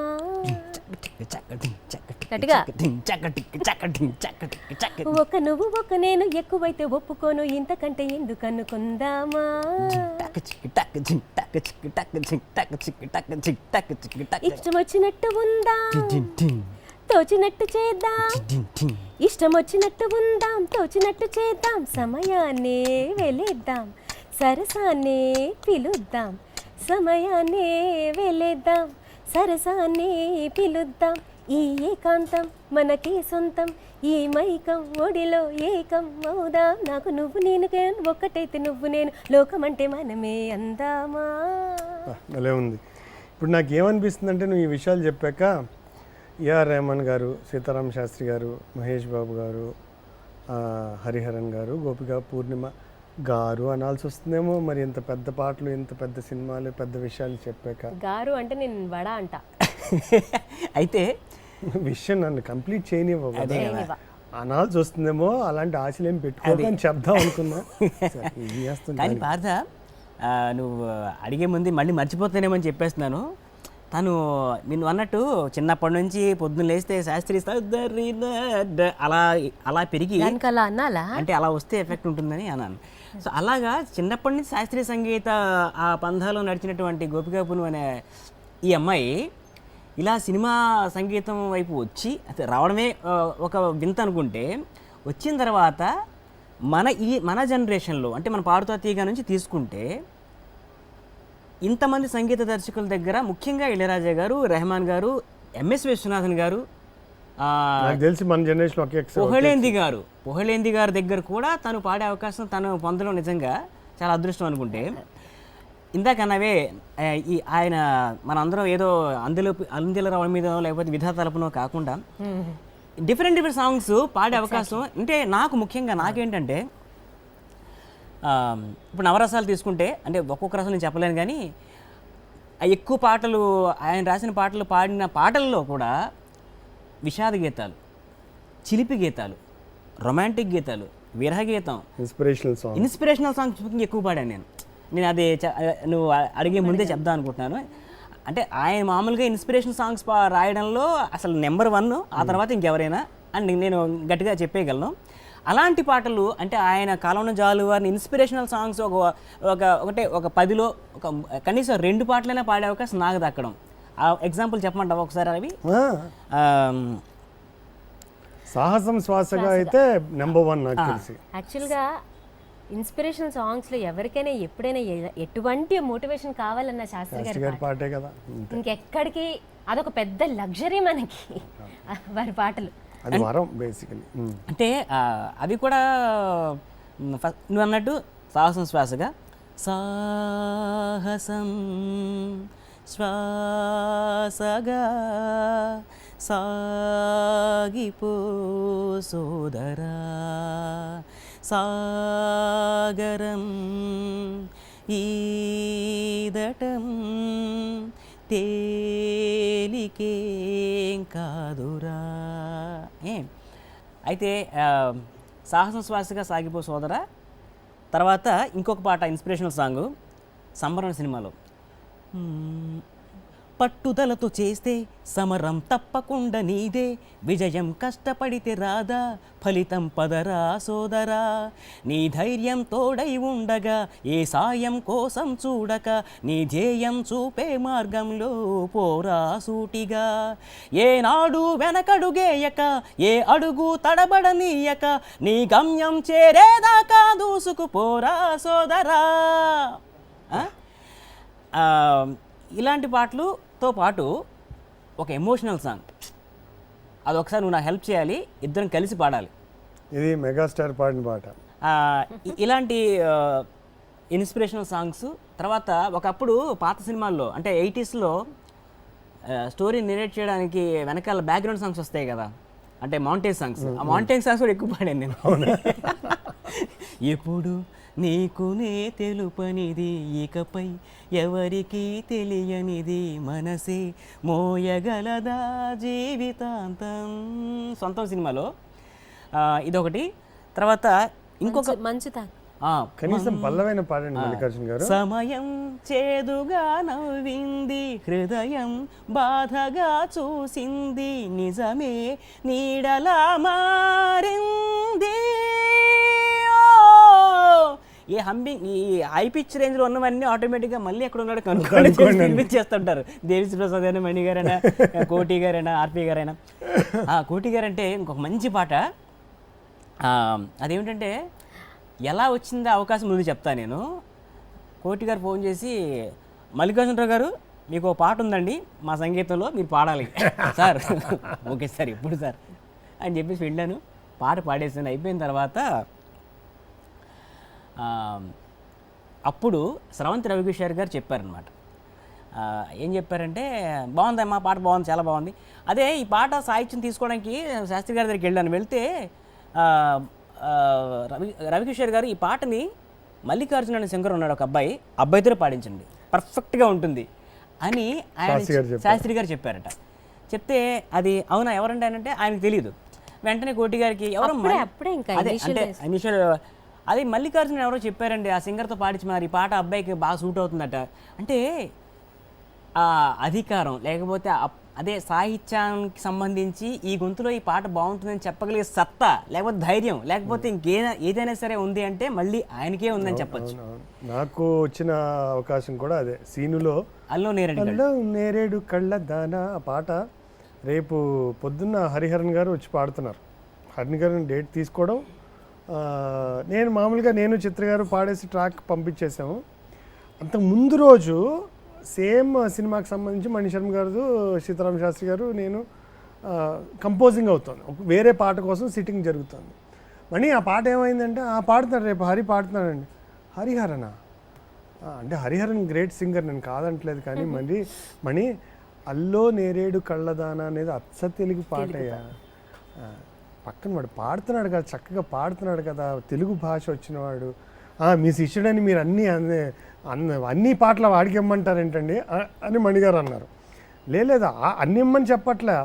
ఒక నువ్వు ఒక నేను ఎక్కువైతే ఒప్పుకోను, ఇంతకంటే ఎందుకు అనుకుందామా. ఇష్టం వచ్చినట్టు ఉందాం, తోచినట్టు చేద్దాం. ఇష్టం వచ్చినట్టు ఉందాం, తోచినట్టు చేద్దాం. సమయాన్నే వెలేద్దాం, సరసాన్నే పిలుద్దాం. సమయాన్నే వెలేద్దాం, సరసాన్నే పిలుద్దాం. ఈ ఏకాంతం మనకే సొంతం, ఈ మైకం ఒడిలో ఏకం అవుదాం. నాకు నువ్వు నేను ఒక్కటైతే నువ్వు నేను లోకం అంటే మనమే అందామా. అలా ఉంది. ఇప్పుడు నాకు ఏమనిపిస్తుంది అంటే నువ్వు ఈ విషయాలు చెప్పాక ఏఆర్ రెహమాన్ గారు, సీతారామ శాస్త్రి గారు, మహేష్ బాబు గారు, హరిహరన్ గారు, గోపిక పూర్ణిమ గారు అనాల్సి వస్తుందేమో. మరి ఇంత పెద్ద పాటలు, ఇంత పెద్ద సినిమాలు, పెద్ద విషయాలు చెప్పాక గారు అంటే నేను వడ అంట. అయితే విషయం నన్ను కంప్లీట్ చేయనివ్వవు కదా. చేయనివ్వ. అనాల్సి వస్తుందేమో, అలాంటి ఆశలు ఏం పెట్టుకోవద్దు అని చెప్దాం అనుకున్నా. సరే, ఏం చేస్తాం కానీ పార్థ, నువ్వు అడిగే ముందు మళ్ళీ మర్చిపోతానేమని చెప్పేస్తున్నాను. తను నేను అన్నట్టు చిన్నప్పటి నుంచి పొద్దున్న లేస్తే శాస్త్రీయ అలా అలా పెరిగి దానికి అలా అన్నాలా? అంటే అలా వస్తే ఎఫెక్ట్ ఉంటుందని అన్నాను. సో అలాగా చిన్నప్పటి నుంచి శాస్త్రీయ సంగీత ఆ పంధాలో నడిచినటువంటి గోపికా పూర్ణిమ అనే ఈ అమ్మాయి ఇలా సినిమా సంగీతం వైపు వచ్చి అయితే రావడమే ఒక వింత అనుకుంటే, వచ్చిన తర్వాత మన జనరేషన్లో అంటే మన పాడుతా తీగ నుంచి తీసుకుంటే ఇంతమంది సంగీత దర్శకుల దగ్గర ముఖ్యంగా ఇళయరాజా గారు, రెహమాన్ గారు, ఎంఎస్ విశ్వనాథన్ గారు, నాకు తెలిసి మన జనరేషన్ ఒక పొహళేంది గారి దగ్గర కూడా తను పాడే అవకాశం తను పొందడం నిజంగా చాలా అదృష్టం అనుకుంటే, ఇందాక అన్నవే ఈ ఆయన మనందరం ఏదో అందిల రావణ మీద లేకపోతే విధా తలపునో కాకుండా డిఫరెంట్ సాంగ్స్ పాడే అవకాశం అంటే నాకు ముఖ్యంగా నాకేంటంటే, ఇప్పుడు నవరసాలు తీసుకుంటే అంటే ఒక్కొక్క రసం నేను చెప్పలేను, కానీ ఎక్కువ పాటలు ఆయన రాసిన పాటలు పాడిన పాటల్లో కూడా విషాద గీతాలు, చిలిపి గీతాలు, రొమాంటిక్ గీతాలు, విరహ గీతం, ఇన్స్పిరేషనల్ సాంగ్స్ ఎక్కువ పాడాను నేను అది నువ్వు అడిగే ముందే చెప్దాం అనుకుంటున్నాను. అంటే ఆయన మామూలుగా ఇన్స్పిరేషన్ సాంగ్స్ రాయడంలో అసలు నెంబర్ 1, ఆ తర్వాత ఇంకెవరైనా అని నేను గట్టిగా చెప్పేయగలను. అలాంటి పాటలు అంటే ఆయన కాలంలో జాలువారిని ఇన్స్పిరేషనల్ సాంగ్స్ ఒక 10లో ఒక కనీసం 2 పాటలైనా పాడే అవకాశం నాకు దక్కడం. ఆ ఎగ్జాంపుల్ చెప్పమంటావా ఒకసారి అవి? సాహసం శ్వాసగా అయితే నెంబర్ 1 నాకు తెలిసి. యాక్చువల్గా ఇన్స్పిరేషనల్ సాంగ్స్లో ఎవరికైనా ఎప్పుడైనా ఎటువంటి మోటివేషన్ కావాలన్న శాస్త్రి గారి పాటే కదా, ఇంకెక్కడికి అదొక పెద్ద లగ్జరీ మనకి వారి పాటలు. అది వరం బేసికలీ. అంటే అవి కూడా నువ్వు అన్నట్టు సాహసం శ్వాసగా సాహసం శ్వాసగా సాగిపో సోదరా సాగరం ఈదటం తేలికేం కాదురా. అయితే సాహసం శ్వాసగా సాగిపో సోదరా తర్వాత ఇంకొక పాట ఇన్స్పిరేషనల్ సాంగ్ సంబరం సినిమాలో, పట్టుదలతో చేస్తే సమరం తప్పకుండా నీదే, విజయం కష్టపడితే రాదా ఫలితం పదరా సోదరా, నీ ధైర్యం తోడై ఉండగా ఏ సాయం కోసం చూడక, నీ ధ్యేయం చూపే మార్గంలో పోరా సూటిగా, ఏనాడు వెనకడుగేయక ఏ అడుగు తడబడనీయక, నీ గమ్యం చేరేదాకా దూసుకుపోరా సోదరా. ఇలాంటి పాటలతో పాటు ఒక ఎమోషనల్ సాంగ్, అది ఒకసారి నువ్వు నాకు హెల్ప్ చేయాలి, ఇద్దరం కలిసి పాడాలి. ఇది మెగాస్టార్ పాడిన పాట. ఇలాంటి ఇన్స్పిరేషనల్ సాంగ్స్ తర్వాత ఒకప్పుడు పాత సినిమాల్లో అంటే 80sలో స్టోరీ నెరేట్ చేయడానికి వెనకాల బ్యాక్గ్రౌండ్ సాంగ్స్ వస్తాయి కదా, అంటే మౌంటైన్ సాంగ్స్. ఆ మౌంటైన్ సాంగ్స్ కూడా ఎక్కువ పాడాను నేను. ఎప్పుడు నీకు నే తెలుపనిది ఇకపై ఎవరికి తెలియనిది మనసే మోయగలదా జీవితాంతం, సొంతం సినిమాలో ఇదొకటి. తర్వాత ఇంకొక మంచి కనీసం పల్లవైన పాడండి మల్లికార్జున గారు. సమయం చేదుగా నవ్వింది, హృదయం బాధగా చూసింది, నిజమే నీడలా మారింది. ఈ హంబింగ్ ఈ హై పిచ్ రేంజ్లో ఉన్నవన్నీ ఆటోమేటిక్గా మళ్ళీ ఎక్కడ ఉన్నాడు కనుక్కొని చేస్తుంటారు. దేవిశ్రీ ప్రసాద్ అయినా, మణి గారైనా, కోటి గారైనా, ఆర్పి గారైనా. కోటి గారు అంటే ఇంకొక మంచి పాట, అదేమిటంటే ఎలా వచ్చిందో అవకాశం ముందు చెప్తా నేను. కోటి గారు ఫోన్ చేసి, మల్లికార్జునరావు గారు మీకు ఒక పాట ఉందండి మా సంగీతంలో, మీరు పాడాలి. సార్ ఓకే సార్ ఇప్పుడు సార్ అని చెప్పేసి వెళ్ళాను, పాట పాడేసాను. అయిపోయిన తర్వాత అప్పుడు స్రవంతి రవికిషోర్ గారు చెప్పారనమాట. ఏం చెప్పారంటే, బాగుందమ్మా పాట, బాగుంది, చాలా బాగుంది. అదే ఈ పాట సాహిత్యం తీసుకోవడానికి శాస్త్రి గారి దగ్గరికి వెళ్ళాను. వెళ్తే రవికిషోర్ గారు ఈ పాటని మల్లికార్జున అనే శంకర్ ఉన్నాడు ఒక అబ్బాయితో పాడించండి, పర్ఫెక్ట్గా ఉంటుంది అని శాస్త్రి గారు చెప్పారు. శాస్త్రి గారు చెప్పారట. చెప్తే అది అవునా ఎవరంటే అంటే ఆయనకు తెలియదు. వెంటనే కోటి గారికి ఎవరో అప్పుడే ఇంకా అదే అంటే ఇనిషియల్ అది మల్లికార్జున ఎవరో చెప్పారండి ఆ సింగర్తో పాడించినారు, ఈ పాట అబ్బాయికి బాగా సూట్ అవుతుందట. అంటే ఆ అధికారం లేకపోతే అదే సాహిత్యానికి సంబంధించి ఈ గొంతులో ఈ పాట బాగుంటుందని చెప్పగలిగే సత్తా లేకపోతే ధైర్యం లేకపోతే ఏదైనా సరే ఉంది అంటే మళ్ళీ ఆయనకే ఉందని చెప్పచ్చు. నాకు వచ్చిన అవకాశం కూడా అదే సీనులో అల్లో నేరేడు కళ్ళ దానా ఆ పాట రేపు పొద్దున్న హరిహరన్ గారు వచ్చి పాడుతున్నారు. హరిహరన్ డేట్ తీసుకోవడం, నేను మామూలుగా నేను చిత్ర గారు పాడేసి ట్రాక్ పంపించేసాము. అంతకు ముందు రోజు సేమ్ సినిమాకి సంబంధించి మణిశర్మ గారు, సీతారామ శాస్త్రి గారు, నేను కంపోజింగ్ అవుతాను. వేరే పాట కోసం సిట్టింగ్ జరుగుతుంది. మణి ఆ పాట ఏమైందంటే పాడుతున్నాడు రేపు హరి పాడుతున్నాడండి. హరిహరనా అంటే హరిహరన్ గ్రేట్ సింగర్, నేను కాదంటలేదు, కానీ మణి అల్లో నేరేడు కళ్ళదానా అనేది అచ్చ తెలుగు పాటయ్యా, పక్కన వాడు పాడుతున్నాడు కదా, చక్కగా పాడుతున్నాడు కదా, తెలుగు భాష వచ్చినవాడు, మీ శిష్యుడని మీరు అన్ని పాటలు వాడికి ఇమ్మంటారేంటండి అని మణిగారు అన్నారు. లేదా అన్ని ఇమ్మని చెప్పట్లే,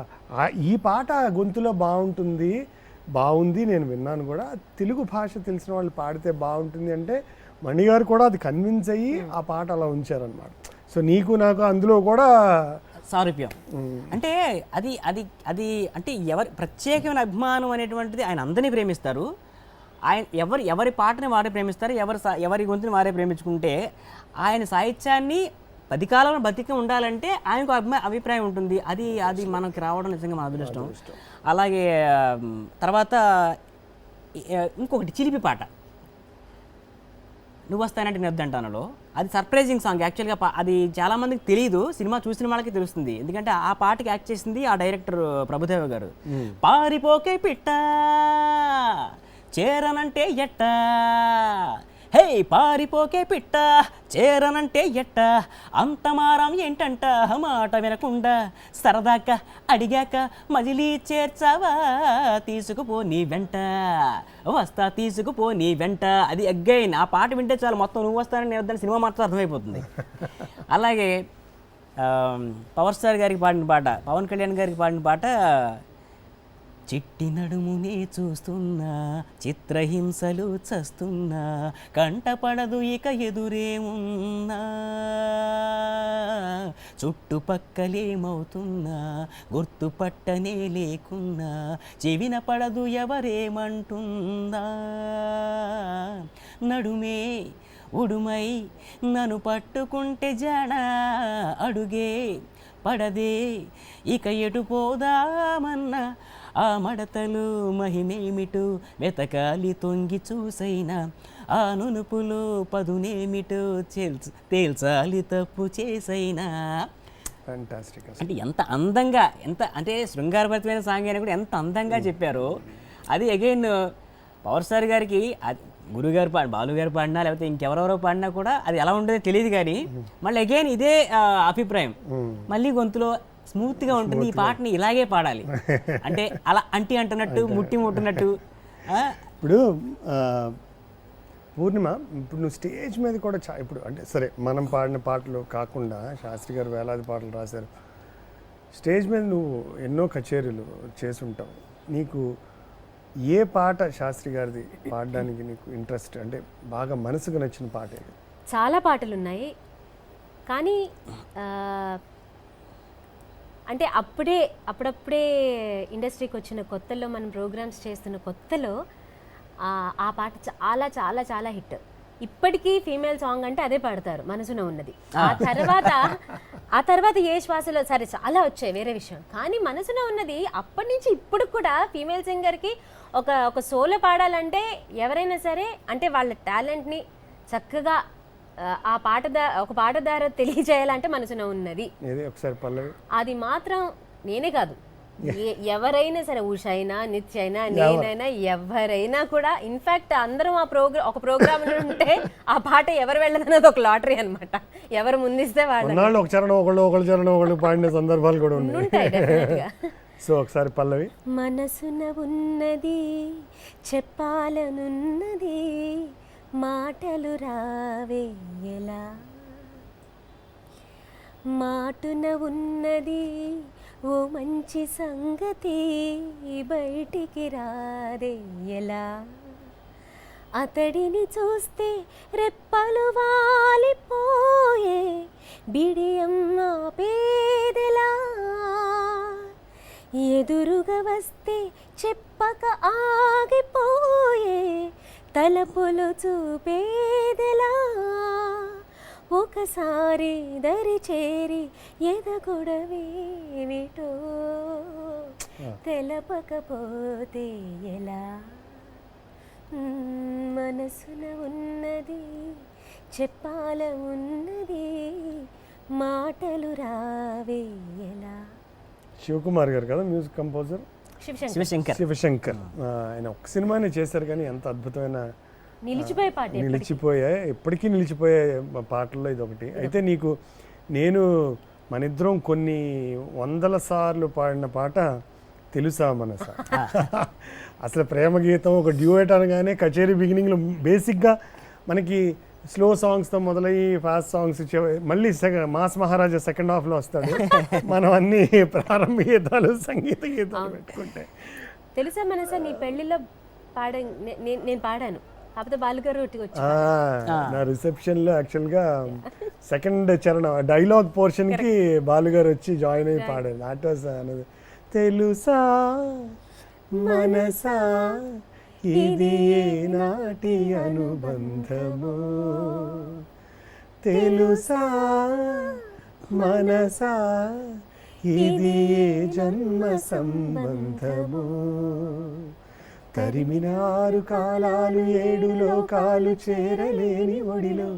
ఈ పాట గొంతులో బాగుంది నేను విన్నాను కూడా, తెలుగు భాష తెలిసిన వాళ్ళు పాడితే బాగుంటుంది అంటే మణిగారు కూడా అది కన్విన్స్ అయ్యి ఆ పాట అలా ఉంచారనమాట. సో నీకు నాకు అందులో కూడా సారూప్యం. అంటే అది అది అది అంటే ప్రత్యేకమైన అభిమానం అనేటువంటిది ఆయన అందరినీ ప్రేమిస్తారు. ఆయన ఎవరి పాటని వారే ప్రేమిస్తారు, ఎవరి గొంతుని వారే ప్రేమించుకుంటే ఆయన సాహిత్యాన్ని 10 కాలంలో బతికి ఉండాలంటే ఆయనకు అభిప్రాయం ఉంటుంది. అది మనకి రావడం నిజంగా మన అదృష్టం. అలాగే తర్వాత ఇంకొకటి చిలిపి పాట నువ్వు వస్తానంటే నేను వద్దంటానులో, అది సర్ప్రైజింగ్ సాంగ్. యాక్చువల్గా అది చాలామందికి తెలియదు, సినిమా చూసిన వాళ్ళకి తెలుస్తుంది. ఎందుకంటే ఆ పాటకి యాక్ట్ చేసింది ఆ డైరెక్టర్ ప్రభుదేవ గారు. పారిపోకే పిట్ట చేరనంటే ఎట్ట, హే పారిపోకే పిట్ట చేరనంటే ఎట్ట, అంత మారం ఏంటంట మాట వినకుండా, సరదాకా అడిగాక మజిలీ చేర్చావా, తీసుకుపో నీ వెంట వస్తా తీసుకుపో నీ వెంట. అది అగైన్ ఆ పాట వింటే చాలు మొత్తం నువ్వు వస్తానని నేను వద్దని సినిమా మాత్రం అర్థమైపోతుంది. అలాగే పవర్ స్టార్ గారికి పాడిన పాట, పవన్ కళ్యాణ్ గారికి పాడిన పాట, చిట్టి నడుమునే చూస్తున్నా చిత్రహింసలు చస్తున్నా, కంటపడదు ఇక ఎదురే ఉన్నా, చుట్టుపక్కలేమవుతున్నా గుర్తుపట్టనే లేకున్నా, చెవిన పడదు ఎవరేమంటున్నా, నడుమే ఉడుమై నన్ను పట్టుకుంటే జడ అడుగే పడదే ఇక ఎటు పోదామన్నా, ఆ మడతలు మహిమేమిటో వెతకాలి తొంగి చూసైనా, ఆ నునుపులో పదునేమిటో తేల్చాలి తప్పు చేసైనా. అంటే ఎంత అందంగా, ఎంత అంటే శృంగారభరితమైన సాంగ్ అని కూడా ఎంత అందంగా చెప్పారో. అది అగైన్ పవర్ స్టార్ గారికి గురుగారు బాలుగారు పాడినా లేకపోతే ఇంకెవరెవరో పాడినా కూడా అది ఎలా ఉండదో తెలియదు, కానీ మళ్ళీ అగైన్ ఇదే అభిప్రాయం, మళ్ళీ గొంతులో స్మూత్గా ఉంటుంది, ఈ పాటని ఇలాగే పాడాలి అంటే అలా అంటున్నట్టు ముట్టినట్టు. ఇప్పుడు పూర్ణిమ, ఇప్పుడు నువ్వు స్టేజ్ మీద కూడా ఇప్పుడు అంటే సరే మనం పాడిన పాటలు కాకుండా శాస్త్రి గారు వేలాది పాటలు రాశారు, స్టేజ్ మీద నువ్వు ఎన్నో కచేరీలు చేసుంటావు. నీకు ఏ పాట శాస్త్రి గారిది పాడడానికి నీకు ఇంట్రెస్ట్, అంటే బాగా మనసుకు నచ్చిన పాట ఏది? చాలా పాటలు ఉన్నాయి, కానీ అంటే అప్పుడప్పుడే ఇండస్ట్రీకి వచ్చిన కొత్తలో, మనం ప్రోగ్రామ్స్ చేస్తున్న కొత్తలో ఆ పాట చాలా చాలా చాలా హిట్. ఇప్పటికీ ఫీమేల్ సాంగ్ అంటే అదే పాడతారు, మనసున ఉన్నది. ఆ తర్వాత ఏ శ్వాసలో సరే చాలా వచ్చాయి వేరే విషయం, కానీ మనసున ఉన్నది అప్పటి నుంచి ఇప్పుడు కూడా ఫీమేల్ సింగర్కి ఒక సోలో పాడాలంటే ఎవరైనా సరే అంటే వాళ్ళ టాలెంట్ని చక్కగా ఒక పాట ద్వారా తెలియజేయాలంటే మనసున ఉన్నది. అది మాత్రం నేనే కాదు, ఎవరైనా సరే, ఉషైనా నిత్యైనా నేనైనా ఎవరైనా కూడా, ఇన్ఫాక్ట్ అందరం ఒక ప్రోగ్రామ్ ఉంటే ఆ పాట ఎవరు వెళ్ళదన్నది ఒక లాటరీ అనమాట. ఎవరు ముందిస్తే వాళ్ళు ఒక చరణం ఒకళ్ళు పాడిన సందర్భాలు కూడా ఉంటాయి. సో ఒకసారి పల్లవి. మనసున ఉన్నది చెప్పాలనున్నది మాటలు రావే ఎలా, మాటున ఉన్నది ఓ మంచి సంగతి, బయటికి రాదే ఎలా, అతడిని చూస్తే రెప్పలు వాలిపోయే, బిడియం ఆపేదెలా, ఎదురుగా వస్తే చెప్పక ఆగిపోయే, తలపులు చూపేదెలా, ఒకసారి దరి చేరి ఎదగొడవేమిటో తెలపకపోతే ఎలా, మనసున ఉన్నది చెప్పాల ఉన్నది, మాటలు రావే ఎలా. శివకుమార్ గారు కదా మ్యూజిక్ కంపోజర్, శివశంకర్. శివశంకర్. ఆయన ఒక్క సినిమానే చేశారు కానీ ఎంత అద్భుతమైన నిలిచిపోయే పాట నిలిచిపోయాయి, ఎప్పటికీ నిలిచిపోయే పాటల్లో ఇది ఒకటి. అయితే నీకు నేను మనిద్దరం కొన్ని వందల సార్లు పాడిన పాట తెలుసా మనసా. అసలు ప్రేమ గీతం ఒక డ్యూయట్ అనగానే కచేరీ బిగినింగ్లో బేసిక్గా మనకి స్లో సాంగ్స్తో మొదలయ్యి ఫాస్ట్ సాంగ్స్ మళ్ళీ మాస్ మహారాజా సెకండ్ హాఫ్లో వస్తాడు. మనం అన్ని ప్రారంభ గీతాలు సంగీత గీతాలు పెట్టుకుంటే. తెలుసా మనసా నీ పెళ్లిలో నేను పాడాను, కాకపోతే బాలుగారు ఒట్టి వచ్చి నా రిసెప్షన్లో యాక్చువల్గా సెకండ్ చరణం డైలాగ్ పోర్షన్కి బాలుగారు వచ్చి జాయిన్ అయ్యి పాడారు. దాట్ వాజ్ అనేది తెలుసా మనసా ఇది ఏనాటి అనుబంధము, తెలుసా మనసా ఇది ఏ జన్మ సంబంధము, తరిమిన 6 కాలాలు 7 లోకాలు చేరలేని ఒడిలో,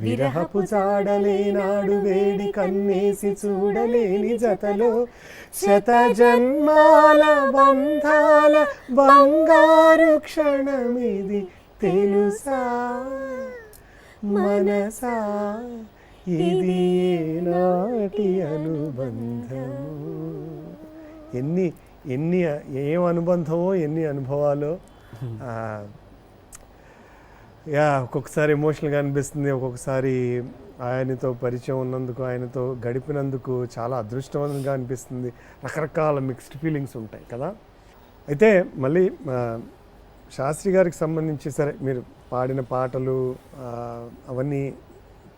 విరహపు జాడలేనాడు వేడి కన్నేసి చూడలేని జతలో, శత జన్మాల బంధాల బంగారు క్షణమిది తెలుసా మనసా ఇది ఏనాటి అనుబంధము. ఏం అనుబంధమో ఎన్ని అనుభవాలో. ఒక్కొక్కసారి ఎమోషనల్గా అనిపిస్తుంది, ఒక్కొక్కసారి ఆయనతో పరిచయం ఉన్నందుకు ఆయనతో గడిపినందుకు చాలా అదృష్టవంతంగా అనిపిస్తుంది. రకరకాల మిక్స్డ్ ఫీలింగ్స్ ఉంటాయి కదా. అయితే మళ్ళీ శాస్త్రి గారికి సంబంధించి సరే మీరు పాడిన పాటలు అవన్నీ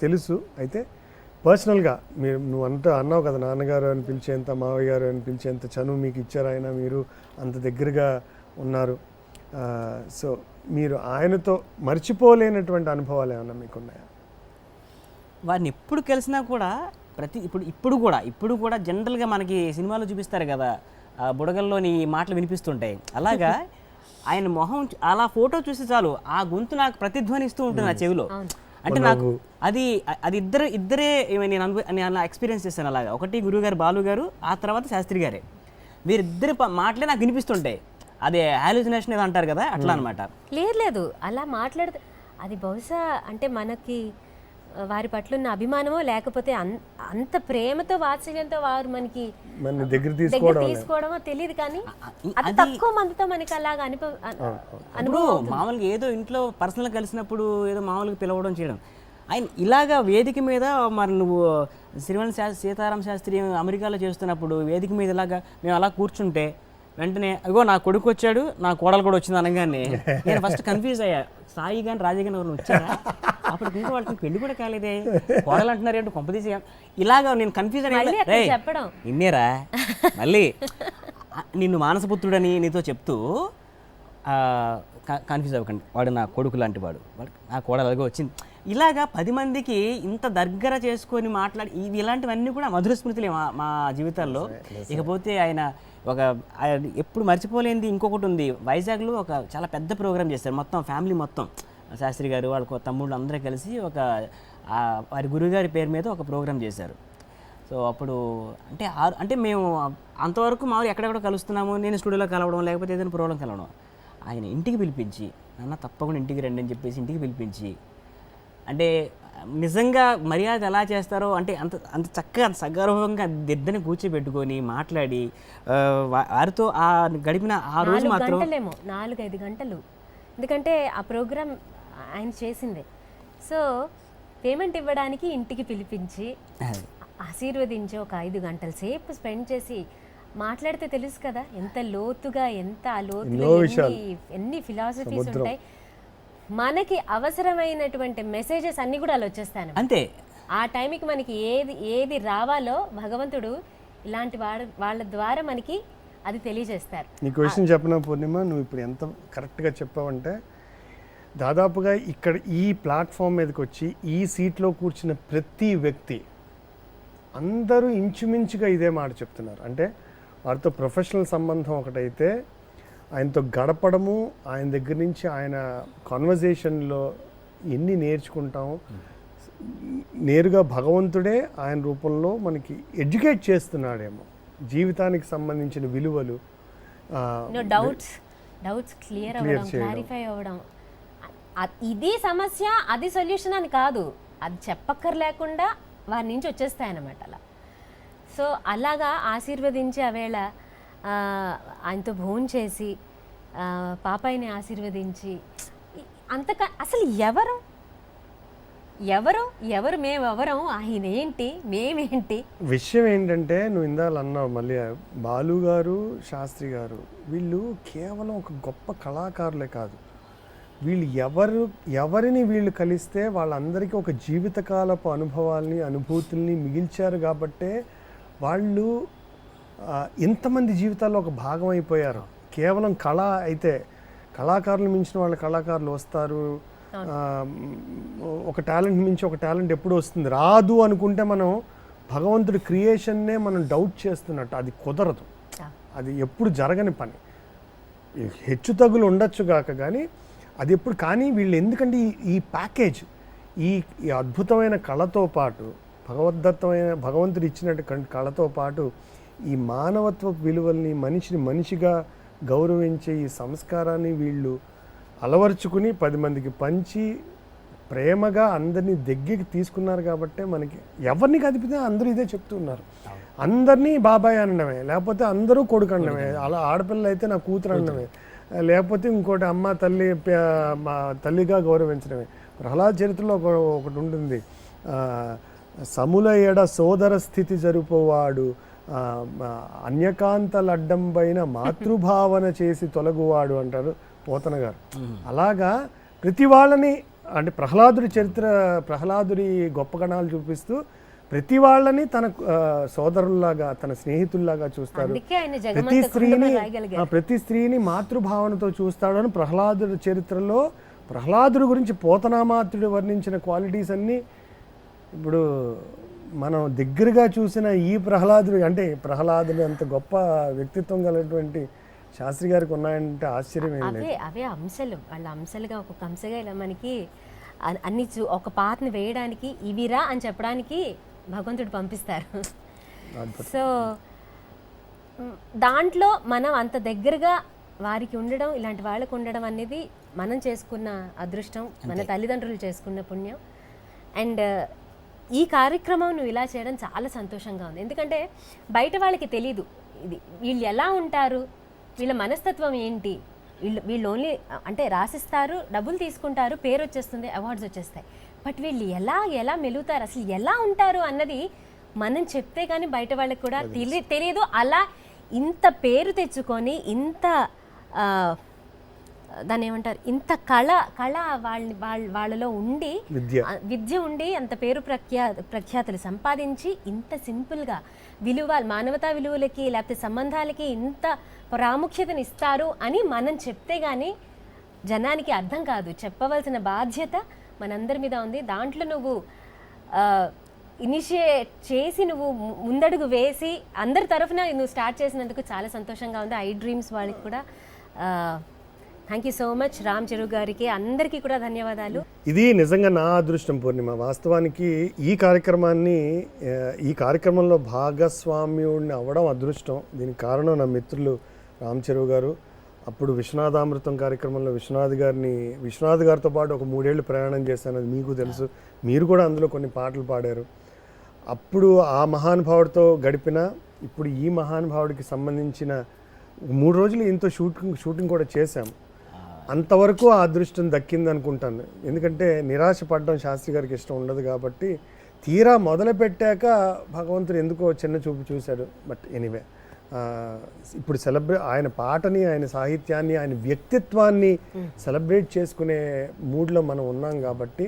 తెలుసు. అయితే పర్సనల్గా నువ్వు అన్నావు కదా, నాన్నగారు అని పిలిచేంత మావయ్య గారు అని పిలిచేంత చనువు మీకు ఇచ్చారు ఆయన, మీరు అంత దగ్గరగా ఉన్నారు. సో మీరు ఆయనతో మర్చిపోలేనటువంటి అనుభవాలు ఏమన్నా మీకున్నాయా? వారిని ఎప్పుడు కలిసినా కూడా ఇప్పుడు కూడా జనరల్గా మనకి సినిమాలో చూపిస్తారు కదా, బుడగల్లోని మాటలు వినిపిస్తుంటాయి. అలాగా ఆయన మొహం అలా ఫోటో చూస్తే చాలు ఆ గొంతు నాకు ప్రతిధ్వనిస్తూ ఉంటుంది నా చెవిలో. అంటే నాకు అది ఇద్దరే నేను ఎక్స్పీరియన్స్ చేశాను. అలాగా ఒకటి గురువుగారు బాలు గారు, ఆ తర్వాత శాస్త్రి గారే. వీరిద్దరి మాటలే నాకు వినిపిస్తుంటాయి. అదే హాలుసినేషన్ ఏదో అంటారు కదా, అట్లా అనమాట. లేదు అలా మాట్లాడితే అది బహుశా అంటే మనకి వారి పట్ల ఉన్న అభిమానమో, లేకపోతే అంత ప్రేమతో వాత్సల్యంతో వారు మనకి దగ్గర తీసుకోవడమో తెలియదు. కానీ అది తక్కువ మందితో మనకి అలాగా అనుభవం. మామూలుగా ఏదో ఇంట్లో పర్సనల్గా కలిసినప్పుడు ఏదో మామూలుగా పిలవడం చేయడం. ఆయన ఇలాగా వేదిక మీద మరి నువ్వు శ్రీవల్లి సీతారామ శాస్త్రి అమెరికాలో చేస్తున్నప్పుడు వేదిక మీద ఇలాగా మేము అలా కూర్చుంటే వెంటనే అగో నా కొడుకు వచ్చాడు, నా కోడలు కూడా వచ్చింది అనగానే నేను ఫస్ట్ కన్ఫ్యూజ్ అయ్యా. సాయి కానీ రాజీ కానీ ఎవరు వచ్చారా, అప్పుడు ఇంకా వాళ్ళకి పెళ్లి కూడా కాలేదే, కోడలు అంటున్నారు ఏంటో కొంపదీసి. ఇలాగా నేను కన్ఫ్యూజ్ అయ్యా. చెప్పడం నిన్నేరా మళ్ళీ నిన్ను మానసపుత్రుడని నీతో చెప్తూ కన్ఫ్యూజ్ అవ్వకండి, వాడు నా కొడుకు లాంటి వాడు నా కోడలు అలాగే వచ్చింది. ఇలాగా 10 మందికి ఇంత దగ్గర చేసుకొని మాట్లాడి ఇలాంటివన్నీ కూడా మధుర స్మృతులే మా జీవితాల్లో. ఇకపోతే ఆయన ఎప్పుడు మర్చిపోలేనిది ఇంకొకటి ఉంది. వైజాగ్లో ఒక చాలా పెద్ద ప్రోగ్రామ్ చేశారు, మొత్తం ఫ్యామిలీ మొత్తం, శాస్త్రి గారు వాళ్ళ తమ్ముళ్ళు అందరూ కలిసి వారి గురువుగారి పేరు మీద ఒక ప్రోగ్రామ్ చేశారు. సో అప్పుడు అంటే మేము అంతవరకు మామూలు ఎక్కడెక్కడ కలుస్తున్నాము, నేను స్టూడియోలో కలవడం లేకపోతే ఏదైనా ప్రోగ్రాం కలవడం, ఆయన ఇంటికి పిలిపించి నాన్న తప్పకుండా ఇంటికి రండి అని చెప్పేసి ఇంటికి పిలిపించి, అంటే నిజంగా మర్యాద ఎలా చేస్తారో అంటే అంత చక్కగా సగర్వంగా ఇద్దరిని కూర్చోబెట్టుకొని మాట్లాడి వారితో గడిపిన ఆ రోజు మాత్రం 4-5 గంటలు. ఎందుకంటే ఆ ప్రోగ్రామ్ ఆయన చేసిందే. సో పేమెంట్ ఇవ్వడానికి ఇంటికి పిలిపించి ఆశీర్వదించి ఒక 5 గంటల సేపు స్పెండ్ చేసి మాట్లాడితే తెలుసు కదా ఎంత లోతుగా, ఎంత ఆ లోతులో ఎన్ని ఫిలాసఫీస్ ఉంటాయి. మనకి అవసరమైనటువంటి మెసేజెస్ అన్నీ కూడా అలా వచ్చేస్తాను అంతే. ఆ టైంకి మనకి ఏది రావాలో భగవంతుడు ఇలాంటి వాళ్ళ ద్వారా మనకి అది తెలియజేస్తారు. నీకు విషయం చెప్పిన పూర్ణిమ, నువ్వు ఇప్పుడు ఎంత కరెక్ట్గా చెప్పావంటే, దాదాపుగా ఇక్కడ ఈ ప్లాట్ఫామ్ మీదకి వచ్చి ఈ సీట్లో కూర్చున్న ప్రతి వ్యక్తి అందరూ ఇంచుమించుగా ఇదే మాట చెప్తున్నారు. అంటే వారితో ప్రొఫెషనల్ సంబంధం ఒకటైతే, ఆయనతో గడపడము, ఆయన దగ్గర నుంచి ఆయన కాన్వర్జేషన్లో ఎన్ని నేర్చుకుంటాము, నేరుగా భగవంతుడే ఆయన రూపంలో మనకి ఎడ్యుకేట్ చేస్తున్నాడేమో జీవితానికి సంబంధించిన విలువలు, డౌట్స్ క్లియర్ అవ్వడం, క్లారిఫై అవ్వడం. ఇది సమస్య, అది సొల్యూషన్ అని కాదు, అది చెప్పక్కర్లేకుండా వారి నుంచి వచ్చేస్తాయన్నమాట అలా. సో అలాగా ఆశీర్వదించి ఆవేళ ఆయనతో భోజనం చేసి పాపాయిని ఆశీర్వదించి అసలు ఎవరు మేమెవరం, ఆయన ఏంటి, మేమేంటి. విషయం ఏంటంటే, నువ్వు ఇందాలు అన్నావు మళ్ళీ, బాలు గారు, శాస్త్రి గారు వీళ్ళు కేవలం ఒక గొప్ప కళాకారులే కాదు, వీళ్ళు ఎవరిని వీళ్ళు కలిస్తే వాళ్ళందరికీ ఒక జీవితకాలపు అనుభవాల్ని, అనుభూతుల్ని మిగిల్చారు. కాబట్టే వాళ్ళు ఇంతమంది జీవితాల్లో ఒక భాగం అయిపోయారు. కేవలం కళ అయితే కళాకారులు మించిన వాళ్ళ కళాకారులు వస్తారు, ఒక టాలెంట్ మించి ఒక టాలెంట్ ఎప్పుడు వస్తుంది, రాదు అనుకుంటే మనం భగవంతుడి క్రియేషన్నే మనం డౌట్ చేస్తున్నట్టు. అది కుదరదు, అది ఎప్పుడు జరగని పని. హెచ్చు తగులు ఉండొచ్చు కాక కానీ అది ఎప్పుడు. కానీ వీళ్ళు ఎందుకంటే ఈ ప్యాకేజ్, ఈ అద్భుతమైన కళతో పాటు, భగవంతుడు ఇచ్చినట్టు కళతో పాటు ఈ మానవత్వ విలువల్ని, మనిషిని మనిషిగా గౌరవించే ఈ సంస్కారాన్ని వీళ్ళు అలవర్చుకుని 10 మందికి పంచి ప్రేమగా అందరినీ దగ్గరికి తీసుకున్నారు. కాబట్టి మనకి ఎవరిని కదిపితే అందరూ ఇదే చెప్తున్నారు, అందరినీ బాబాయ్ అనడమే, లేకపోతే అందరూ కొడుకు అనడమే, అలా ఆడపిల్లలు అయితే నా కూతురు అనడమే, లేకపోతే ఇంకోటి అమ్మ తల్లిగా గౌరవించడమే. ప్రహ్లాద చరిత్రలో ఒకటి ఉంటుంది, సముల ఎడ సోదర స్థితి జరుపువాడు, అన్యకాంతలడ్డం పైన మాతృభావన చేసి తొలగువాడు అంటారు పోతన గారు. అలాగా ప్రతి వాళ్ళని, అంటే ప్రహ్లాదుడి గొప్ప గణాలు చూపిస్తూ ప్రతి వాళ్ళని తన సోదరుల్లాగా, తన స్నేహితుల్లాగా చూస్తాడు. ప్రతి స్త్రీని మాతృభావనతో చూస్తాడు అని ప్రహ్లాదుడి చరిత్రలో ప్రహ్లాదుడి గురించి పోతనామాత్రుడు వర్ణించిన క్వాలిటీస్ అన్నీ ఇప్పుడు మనం దగ్గరగా చూసిన ఈ ప్రహ్లాదుడు, అంటే ప్రహ్లాదుడు అంత గొప్ప వ్యక్తిత్వం కలిగినటువంటి శాస్త్రి గారికి ఉన్నాయంటే ఆశ్చర్యం ఏం లేదు. అవే అంశాలు, వాళ్ళ అంశాలుగా ఒక్కొక్క అంశగా ఇలా మనకి అన్ని ఒక పాత్రని వేయడానికి, ఇవిరా అని చెప్పడానికి భగవంతుడు పంపిస్తారు. సో దాంట్లో మనం అంత దగ్గరగా వారికి ఉండడం, ఇలాంటి వాళ్ళకు ఉండడం అనేది మనం చేసుకున్న అదృష్టం, మన తల్లిదండ్రులు చేసుకున్న పుణ్యం. అండ్ ఈ కార్యక్రమం నువ్వు ఇలా చేయడం చాలా సంతోషంగా ఉంది. ఎందుకంటే బయట వాళ్ళకి తెలీదు ఇది, వీళ్ళు ఎలా ఉంటారు, వీళ్ళ మనస్తత్వం ఏంటి. వీళ్ళు ఓన్లీ అంటే రాసిస్తారు, డబ్బులు తీసుకుంటారు, పేరు వచ్చేస్తుంది, అవార్డ్స్ వచ్చేస్తాయి. బట్ వీళ్ళు ఎలా మెలుగుతారు, అసలు ఎలా ఉంటారు అన్నది మనం చెప్తే కానీ బయట వాళ్ళకి కూడా తెలియదు. అలా ఇంత పేరు తెచ్చుకొని, ఇంత దాన్ని ఏమంటారు, ఇంత కళ వాళ్ళలో ఉండి, విద్య ఉండి, అంత పేరు ప్రఖ్యాతులు సంపాదించి, ఇంత సింపుల్గా మానవతా విలువలకి లేకపోతే సంబంధాలకి ఇంత ప్రాముఖ్యతను ఇస్తారు అని మనం చెప్తే గానీ జనానికి అర్థం కాదు. చెప్పవలసిన బాధ్యత మనందరి మీద ఉంది. దాంట్లో నువ్వు ఇనిషియేట్ చేసి, నువ్వు ముందడుగు వేసి అందరి తరఫున నువ్వు స్టార్ట్ చేసినందుకు చాలా సంతోషంగా ఉంది. ఐ డ్రీమ్స్ వాళ్ళకి కూడా thank you so much. Ram చెరువు గారికి, అందరికీ కూడా ధన్యవాదాలు. ఇది నిజంగా నా అదృష్టం పూర్ణిమ. వాస్తవానికి ఈ కార్యక్రమంలో భాగస్వామ్యుడిని అవ్వడం అదృష్టం. దీనికి కారణం నా మిత్రులు రామ్ చెరువు గారు. అప్పుడు విశ్వనాథామృతం కార్యక్రమంలో విశ్వనాథ్ గారితో పాటు ఒక 3 ఏళ్ళు ప్రయాణం చేశాను, అది మీకు తెలుసు. మీరు కూడా అందులో కొన్ని పాటలు పాడారు. అప్పుడు ఆ మహానుభావుడితో గడిపిన, ఇప్పుడు ఈ మహానుభావుడికి సంబంధించిన 3 రోజులు ఎంతో షూటింగ్ కూడా చేశాము. అంతవరకు ఆ అదృష్టం దక్కింది అనుకుంటాను. ఎందుకంటే నిరాశ పడడం శాస్త్రి గారికి ఇష్టం ఉండదు కాబట్టి తీరా మొదలు పెట్టాక భగవంతుడు ఎందుకో చిన్న చూపు చూశాడు. బట్ ఎనీవే ఇప్పుడు ఆయన పాటని, ఆయన సాహిత్యాన్ని, ఆయన వ్యక్తిత్వాన్ని సెలబ్రేట్ చేసుకునే మూడ్లో మనం ఉన్నాం కాబట్టి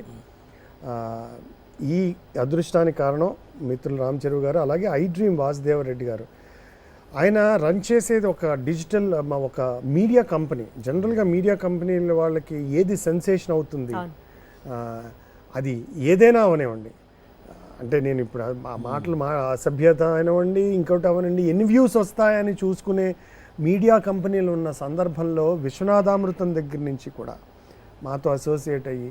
ఈ అదృష్టానికి కారణం మిత్రులు రామ్ చరణ్ గారు, అలాగే ఐ డ్రీమ్ వాసుదేవరెడ్డి గారు. ఆయన రన్ చేసేది ఒక డిజిటల్ ఒక మీడియా కంపెనీ. జనరల్గా మీడియా కంపెనీల వాళ్ళకి ఏది సెన్సేషన్ అవుతుంది, అది ఏదైనా అవనివ్వండి, అంటే నేను ఇప్పుడు ఆ మాటలు అసభ్యత అయినవ్వండి, ఇంకోటి అవనండి, ఎన్ని వ్యూస్ వస్తాయని చూసుకునే మీడియా కంపెనీలు ఉన్న సందర్భంలో విశ్వనాథామృతం దగ్గర నుంచి కూడా మాతో అసోసియేట్ అయ్యి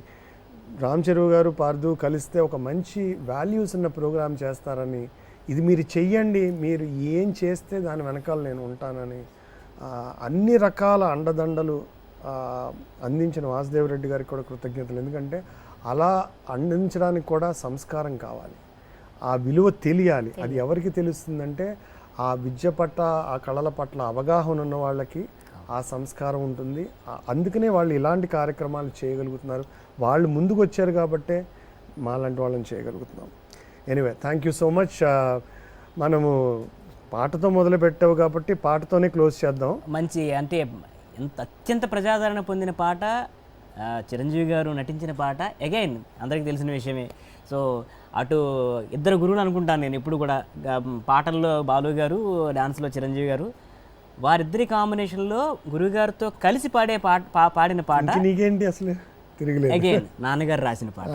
రామ్ చరణ్ గారు, పార్దు కలిస్తే ఒక మంచి వాల్యూస్ ఉన్న ప్రోగ్రామ్ చేస్తారని, ఇది మీరు చెయ్యండి, మీరు ఏం చేస్తే దాని వెనకాల నేను ఉంటానని అన్ని రకాల అండదండలు అందించిన వాసుదేవరెడ్డి గారికి కూడా కృతజ్ఞతలు. ఎందుకంటే అలా అందించడానికి కూడా సంస్కారం కావాలి, ఆ విలువ తెలియాలి. అది ఎవరికి తెలుస్తుందంటే ఆ విద్య పట్ల, ఆ కళల పట్ల అవగాహన ఉన్న వాళ్ళకి ఆ సంస్కారం ఉంటుంది. అందుకనే వాళ్ళు ఇలాంటి కార్యక్రమాలు చేయగలుగుతున్నారు. వాళ్ళు ముందుకు వచ్చారు కాబట్టే మాలాంటి వాళ్ళని చేయగలుగుతున్నాం. Anyway thank you so much. మనము పాటతో మొదలు పెట్టావు కాబట్టి పాటతోనే క్లోజ్ చేద్దాం. మంచి అంటే ఎంత అత్యంత ప్రజాదరణ పొందిన పాట, చిరంజీవి గారు నటించిన పాట, అగైన్ అందరికీ తెలిసిన విషయమే. సో అటు ఇద్దరు గురువులు అనుకుంటాను నేను ఇప్పుడు కూడా, పాటల్లో బాలు గారు, డాన్స్లో చిరంజీవి గారు, వారిద్దరి కాంబినేషన్లో గురువుగారితో కలిసి పాడిన పాట నీకేంటి అసలు తిరిగిలేదు. అగైన్ నాన్నగారు రాసిన పాట.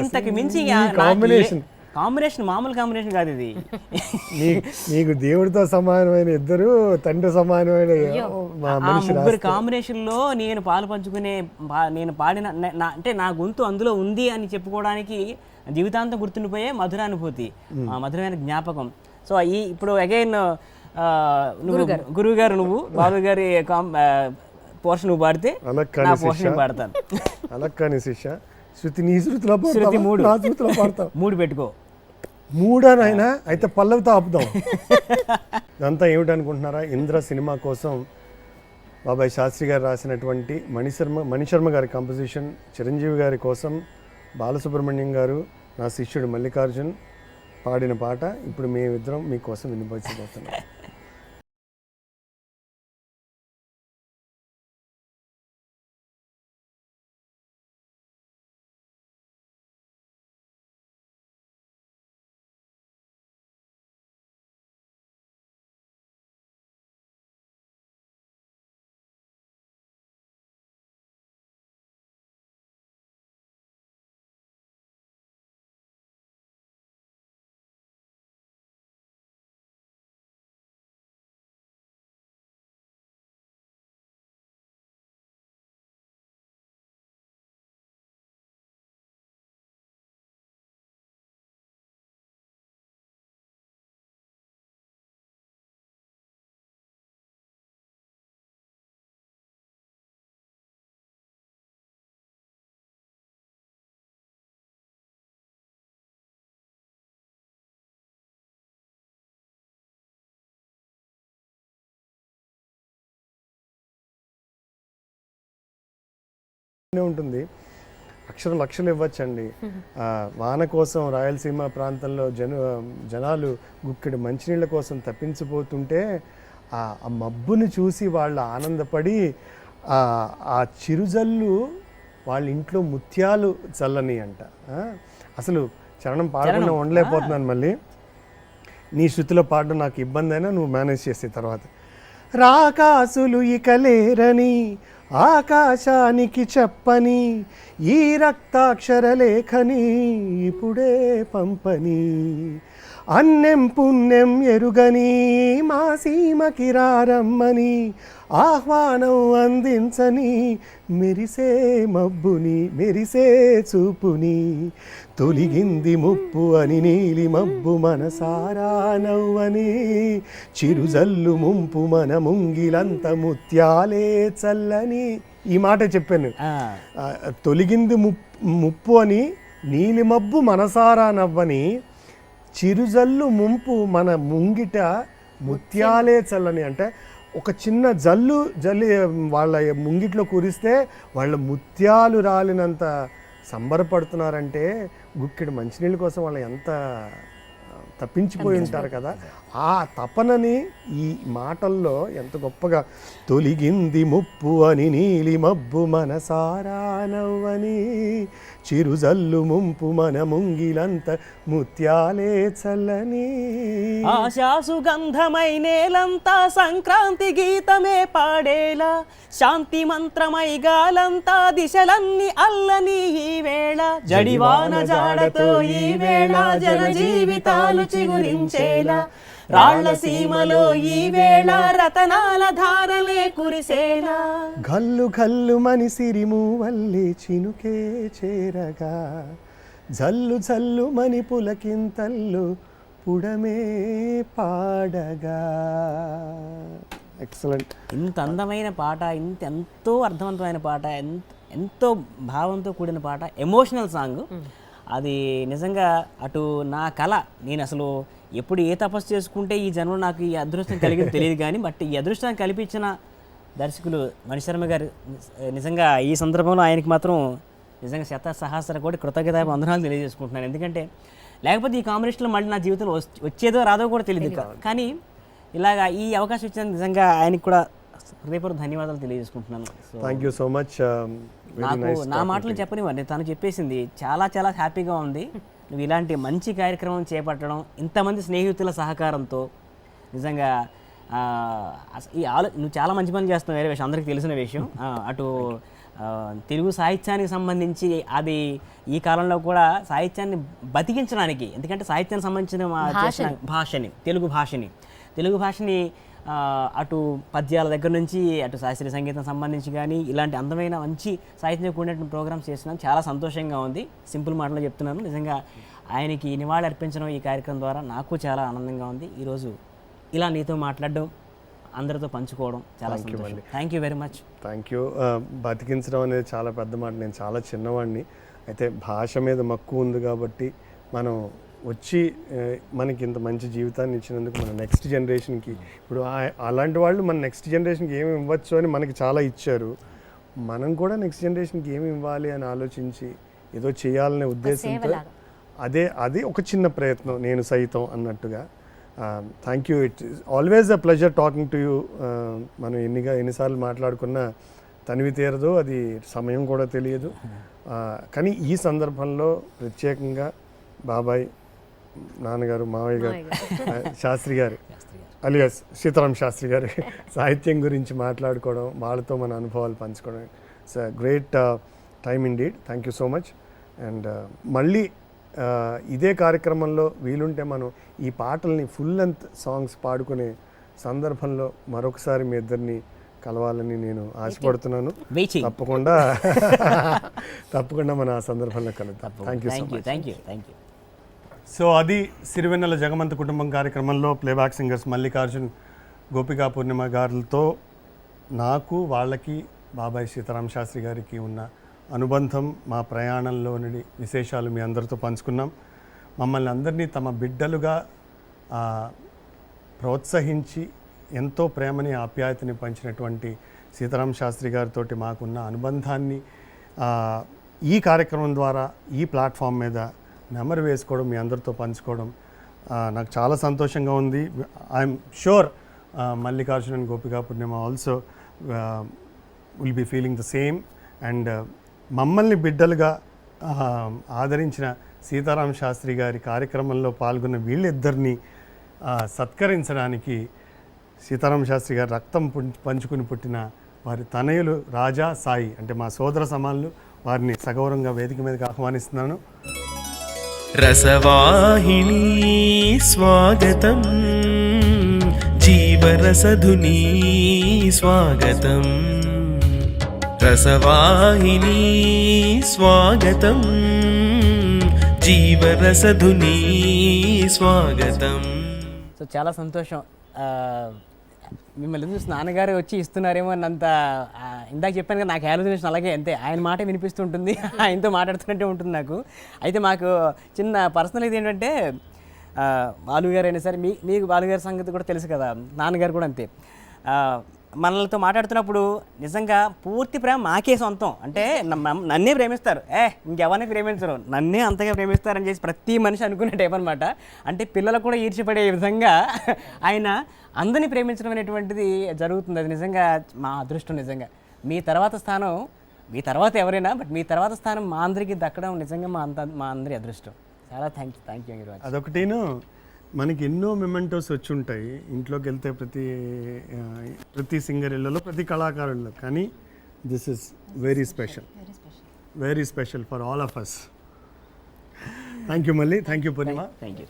ఇంతకు మించి కాంబినేషన్ మామూలు కాంబినేషన్ కాదు ఇది. నీకు దేవుడితో సమానమైన ఇద్దరు, తండ్రి సమానమైన ముగ్గురు కాంబినేషన్లో నేను పాలు పంచుకునే, నేను పాడిన అంటే నా గొంతు అందులో ఉంది అని చెప్పుకోవడానికి జీవితాంతం గుర్తుండిపోయే మధురానుభూతి, మధురమైన జ్ఞాపకం. సో ఇప్పుడు అగైన్ నువ్వు గురువు గారు, నువ్వు బాబు గారి పోర్షన్ నువ్వు పాడితే నా పోర్షన్ పాడతాను. అలా కానీ శిష్య శృతి నీ శృతిలో పాడతావు, మూడు పెట్టుకో. మూడనైనా అయితే పల్లవితో ఆపుదాం. ఇదంతా ఏమిటనుకుంటున్నారా? ఇంద్ర సినిమా కోసం బాబాయ్ శాస్త్రి గారు రాసినటువంటి మణిశర్మ గారి కంపోజిషన్, చిరంజీవి గారి కోసం బాలసుబ్రహ్మణ్యం గారు, నా శిష్యుడు మల్లికార్జున్ పాడిన పాట ఇప్పుడు మేమిద్దరం మీకోసం వినిపించబోతున్నాం. ఉంటుంది. లక్షలు ఇవ్వచ్చండి. వాన కోసం రాయలసీమ ప్రాంతంలో జనాలు గుక్కెడు మంచినీళ్ళ కోసం తప్పించిపోతుంటే ఆ మబ్బుని చూసి వాళ్ళు ఆనందపడి ఆ చిరుజల్లు వాళ్ళ ఇంట్లో ముత్యాలు చల్లని అంట. అసలు చరణం పాడకుండా ఉండలేకపోతున్నాను. మళ్ళీ నీ శృతిలో పాడడం నాకు ఇబ్బంది అయినా నువ్వు మేనేజ్ చేసే తర్వాత. రాకాసులు ఇక లేరని ఆకాశానికి చెప్పని, ఈ రక్తాక్షర లేఖని ఇప్పుడే పంపని, అన్నెం పుణ్యం ఎరుగని మా సీమకి రారమ్మని, ఆహ్వానం అందించని మెరిసే మబ్బుని మెరిసే చూపుని, తొలిగింది ముప్పు అని నీలి మబ్బు మనసారా నవ్వని, చిరుజల్లు ముంపు మన ముంగిలంత ముత్యాలే చల్లని. ఈ మాట చెప్పాను. తొలిగింది ముప్పు అని నీలి మబ్బు మనసారా నవ్వని, చిరుజల్లు ముంపు మన ముంగిట ముత్యాలే చల్లని. అంటే ఒక చిన్న జల్లి వాళ్ళ ముంగిట్లో కురిస్తే వాళ్ళ ముత్యాలు రాలినంత సంబరపడుతున్నారంటే గుక్కెడు మంచినీళ్ళ కోసం వాళ్ళు ఎంత తప్పించిపోయి ఉంటారు కదా, ఆ తపనని ఈ మాటల్లో ఎంత గొప్పగా తొలిగింది ముప్పు అని నీలి మబ్బు మనసారా నవ్వని చిరుజల్లు ముంపు మన ముంగిలంత ముత్యాలే చల్లని ఆశాసు గంధమై నేలంతా సంక్రాంతి గీతమే పాడేలా శాంతి మంత్రమై గాలంతా దిశలన్నీ అల్లని ఈ వేళ జడివాన జాడతో ఈ వేళ జన జీవితాలు చిగురించేలా రాళ్ల సీమలో ఈ వేళ రతనాల ధారలే కురిసేలా గల్లు గల్లు మని సిరిము వల్లి చినుకే చేరగా జల్లు జల్లు మని పులకింతల్లు పుడమే పాడగా. ఎక్సలెంట్. ఇంత అందమైన పాట, ఎంతో అర్థవంతమైన పాట, ఎంతో భావంతో కూడిన పాట, ఎమోషనల్ సాంగ్. అది నిజంగా అటు నా కళ, నేను అసలు ఎప్పుడు ఏ తపస్సు చేసుకుంటే ఈ జన్మలో నాకు ఈ అదృష్టం కలిగింది తెలియదు కానీ, బట్ ఈ అదృష్టాన్ని కల్పించిన దర్శకులు మణిశర్మ గారు, నిజంగా ఈ సందర్భంలో ఆయనకి మాత్రం నిజంగా సహస్ర కోటి కృతజ్ఞత వందనాలు తెలియజేసుకుంటున్నాను. ఎందుకంటే లేకపోతే ఈ కాంబినేషన్లో మళ్ళీ నా జీవితంలో వచ్చేదో రాదో కూడా తెలియదు. కానీ ఇలాగా ఈ అవకాశం ఇచ్చిన నిజంగా ఆయనకి కూడా హృదయపూర్వక ధన్యవాదాలు తెలియజేసుకుంటున్నాను. Thank you so much. నాకు నా మాటలు చెప్పనివ్వండి, తను చెప్పేసింది చాలా చాలా హ్యాపీగా ఉంది. నువ్వు ఇలాంటి మంచి కార్యక్రమం చేపట్టడం, ఇంతమంది స్నేహితుల సహకారంతో, నిజంగా నువ్వు చాలా మంచి పని చేస్తున్నావు, వేరే విషయం అందరికీ తెలిసిన విషయం. అటు తెలుగు సాహిత్యానికి సంబంధించి అది ఈ కాలంలో కూడా సాహిత్యాన్ని బతికించడానికి, ఎందుకంటే సాహిత్యానికి సంబంధించిన భాషని, తెలుగు భాషని అటు పద్యాల దగ్గర నుంచి అటు శాస్త్రీయ సంగీతం సంబంధించి కానీ ఇలాంటి అందమైన మంచి సాహిత్యం కూడినటువంటి ప్రోగ్రామ్స్ చేస్తున్నాను. చాలా సంతోషంగా ఉంది. సింపుల్ మాటలో చెప్తున్నాను. నిజంగా ఆయనకి నివాళి అర్పించడం ఈ కార్యక్రమం ద్వారా నాకు చాలా ఆనందంగా ఉంది. ఈరోజు ఇలా నీతో మాట్లాడడం, అందరితో పంచుకోవడం చాలా సంతోషం. Thank you very much. Thank you. బతికించడం అనేది చాలా పెద్ద మాట. నేను చాలా చిన్నవాడిని, అయితే భాష మీద మక్కువ ఉంది కాబట్టి మనం వచ్చి మనకి ఇంత మంచి జీవితాన్ని ఇచ్చినందుకు మన నెక్స్ట్ జనరేషన్కి, ఇప్పుడు అలాంటి వాళ్ళు మన నెక్స్ట్ జనరేషన్కి ఏమి ఇవ్వచ్చు అని మనకి చాలా ఇచ్చారు. మనం కూడా నెక్స్ట్ జనరేషన్కి ఏమి ఇవ్వాలి అని ఆలోచించి ఏదో చేయాలనే ఉద్దేశంతో అది ఒక చిన్న ప్రయత్నం, నేను సైతం అన్నట్టుగా. Thank you. It always a pleasure talking to you. మనం ఎన్నిసార్లు మాట్లాడుకున్నా తనివి తీరదు, అది సమయం కూడా తెలియదు. కానీ ఈ సందర్భంలో ప్రత్యేకంగా బాబాయ్, నాన్నగారు, మావయ్య గారు, శాస్త్రి గారు అలియాస్ సీతారాం శాస్త్రి గారు సాహిత్యం గురించి మాట్లాడుకోవడం, వాళ్ళతో మన అనుభవాలు పంచుకోవడం, it's a great time indeed. Thank you so much. And మళ్ళీ ఇదే కార్యక్రమంలో వీలుంటే మనం ఈ పాటల్ని ఫుల్ లెంత్ సాంగ్స్ పాడుకునే సందర్భంలో మరొకసారి మీ ఇద్దరిని కలవాలని నేను ఆశపడుతున్నాను. తప్పకుండా మన ఆ సందర్భంలో కలుద్దాం. Thank you so much. Thank you. So అది సిరివెన్నెల జగమంత కుటుంబం కార్యక్రమంలో ప్లేబ్యాక్ సింగర్స్ మల్లికార్జున్, గోపికా పూర్ణిమ గారులతో నాకు, వాళ్ళకి, బాబాయ్ సీతారాం శాస్త్రి గారికి ఉన్న అనుబంధం, మా ప్రయాణంలోని విశేషాలు మీ అందరితో పంచుకున్నాం. మమ్మల్ని అందరినీ తమ బిడ్డలుగా ప్రోత్సహించి ఎంతో ప్రేమని, ఆప్యాయతని పంచినటువంటి సీతారాం శాస్త్రి గారితో మాకున్న అనుబంధాన్ని ఈ కార్యక్రమం ద్వారా ఈ ప్లాట్ఫామ్ మీద నెమరు వేసుకోవడం, మీ అందరితో పంచుకోవడం నాకు చాలా సంతోషంగా ఉంది. I'm sure Mallikarjun and Gopika Purnima also will be feeling the same. And మమ్మల్ని బిడ్డలుగా ఆదరించిన సీతారాం శాస్త్రి గారి కార్యక్రమంలో పాల్గొన్న వీళ్ళిద్దరినీ సత్కరించడానికి సీతారాం శాస్త్రి గారు రక్తం పంచుకుని పుట్టిన వారి తనయులు రాజా, సాయి, అంటే మా సోదర సమానులు, వారిని సగౌరవంగా వేదిక మీదకి ఆహ్వానిస్తున్నాను. రసవాహిని స్వాగతం, జీవరసధుని స్వాగతం. రసవాహిని స్వాగతం, జీవరసధుని స్వాగతం. సో చాలా సంతోషం. మిమ్మల్ని చూసి నాన్నగారు వచ్చి ఇస్తున్నారేమో అన్నంత, ఇందాక చెప్పాను కదా, నాకు హాలుసినేషన్ అలాగే, అంతే, ఆయన మాట వినిపిస్తుంటుంది, ఆయనతో మాట్లాడుతున్నట్టే ఉంటుంది నాకు. అయితే మాకు చిన్న పర్సనల్ ఇది ఏంటంటే, బాలుగారు అయినా సరే, మీకు బాలుగారి సంగతి కూడా తెలుసు కదా, నాన్నగారు కూడా అంతే. మనలతో మాట్లాడుతున్నప్పుడు నిజంగా పూర్తి ప్రేమ మాకే సొంతం, అంటే నన్నే ప్రేమిస్తారు, ఇంకెవరిని ప్రేమించరు, నన్నే అంతగా ప్రేమిస్తారని చేసి ప్రతి మనిషి అనుకునే టైప్ అనమాట. అంటే పిల్లలకు కూడా ఈర్చిపడే విధంగా ఆయన అందరినీ ప్రేమించడం అనేటువంటిది జరుగుతుంది. అది నిజంగా మా అదృష్టం. నిజంగా మీ తర్వాత స్థానం, మీ తర్వాత ఎవరైనా, బట్ మీ తర్వాత స్థానం మా అందరికీ దక్కడం నిజంగా మా అందరి అదృష్టం. చాలా థ్యాంక్ యూ. అదొకటిను, మనకి ఎన్నో మెమెంటోస్ వచ్చి ఉంటాయి ఇంట్లోకి వెళ్తే, ప్రతి సింగర్ ఇళ్ళలో, ప్రతి కళాకారుల్లో, కానీ this is very special for all of us. Thank you మళ్ళీ, thank you Purnima. Thank you.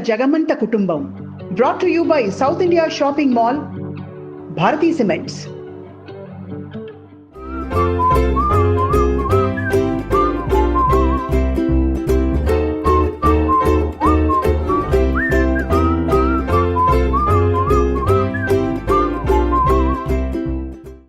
Jagamantha Kutumbam. Brought to you by South India Shopping Mall, Bharati Cements.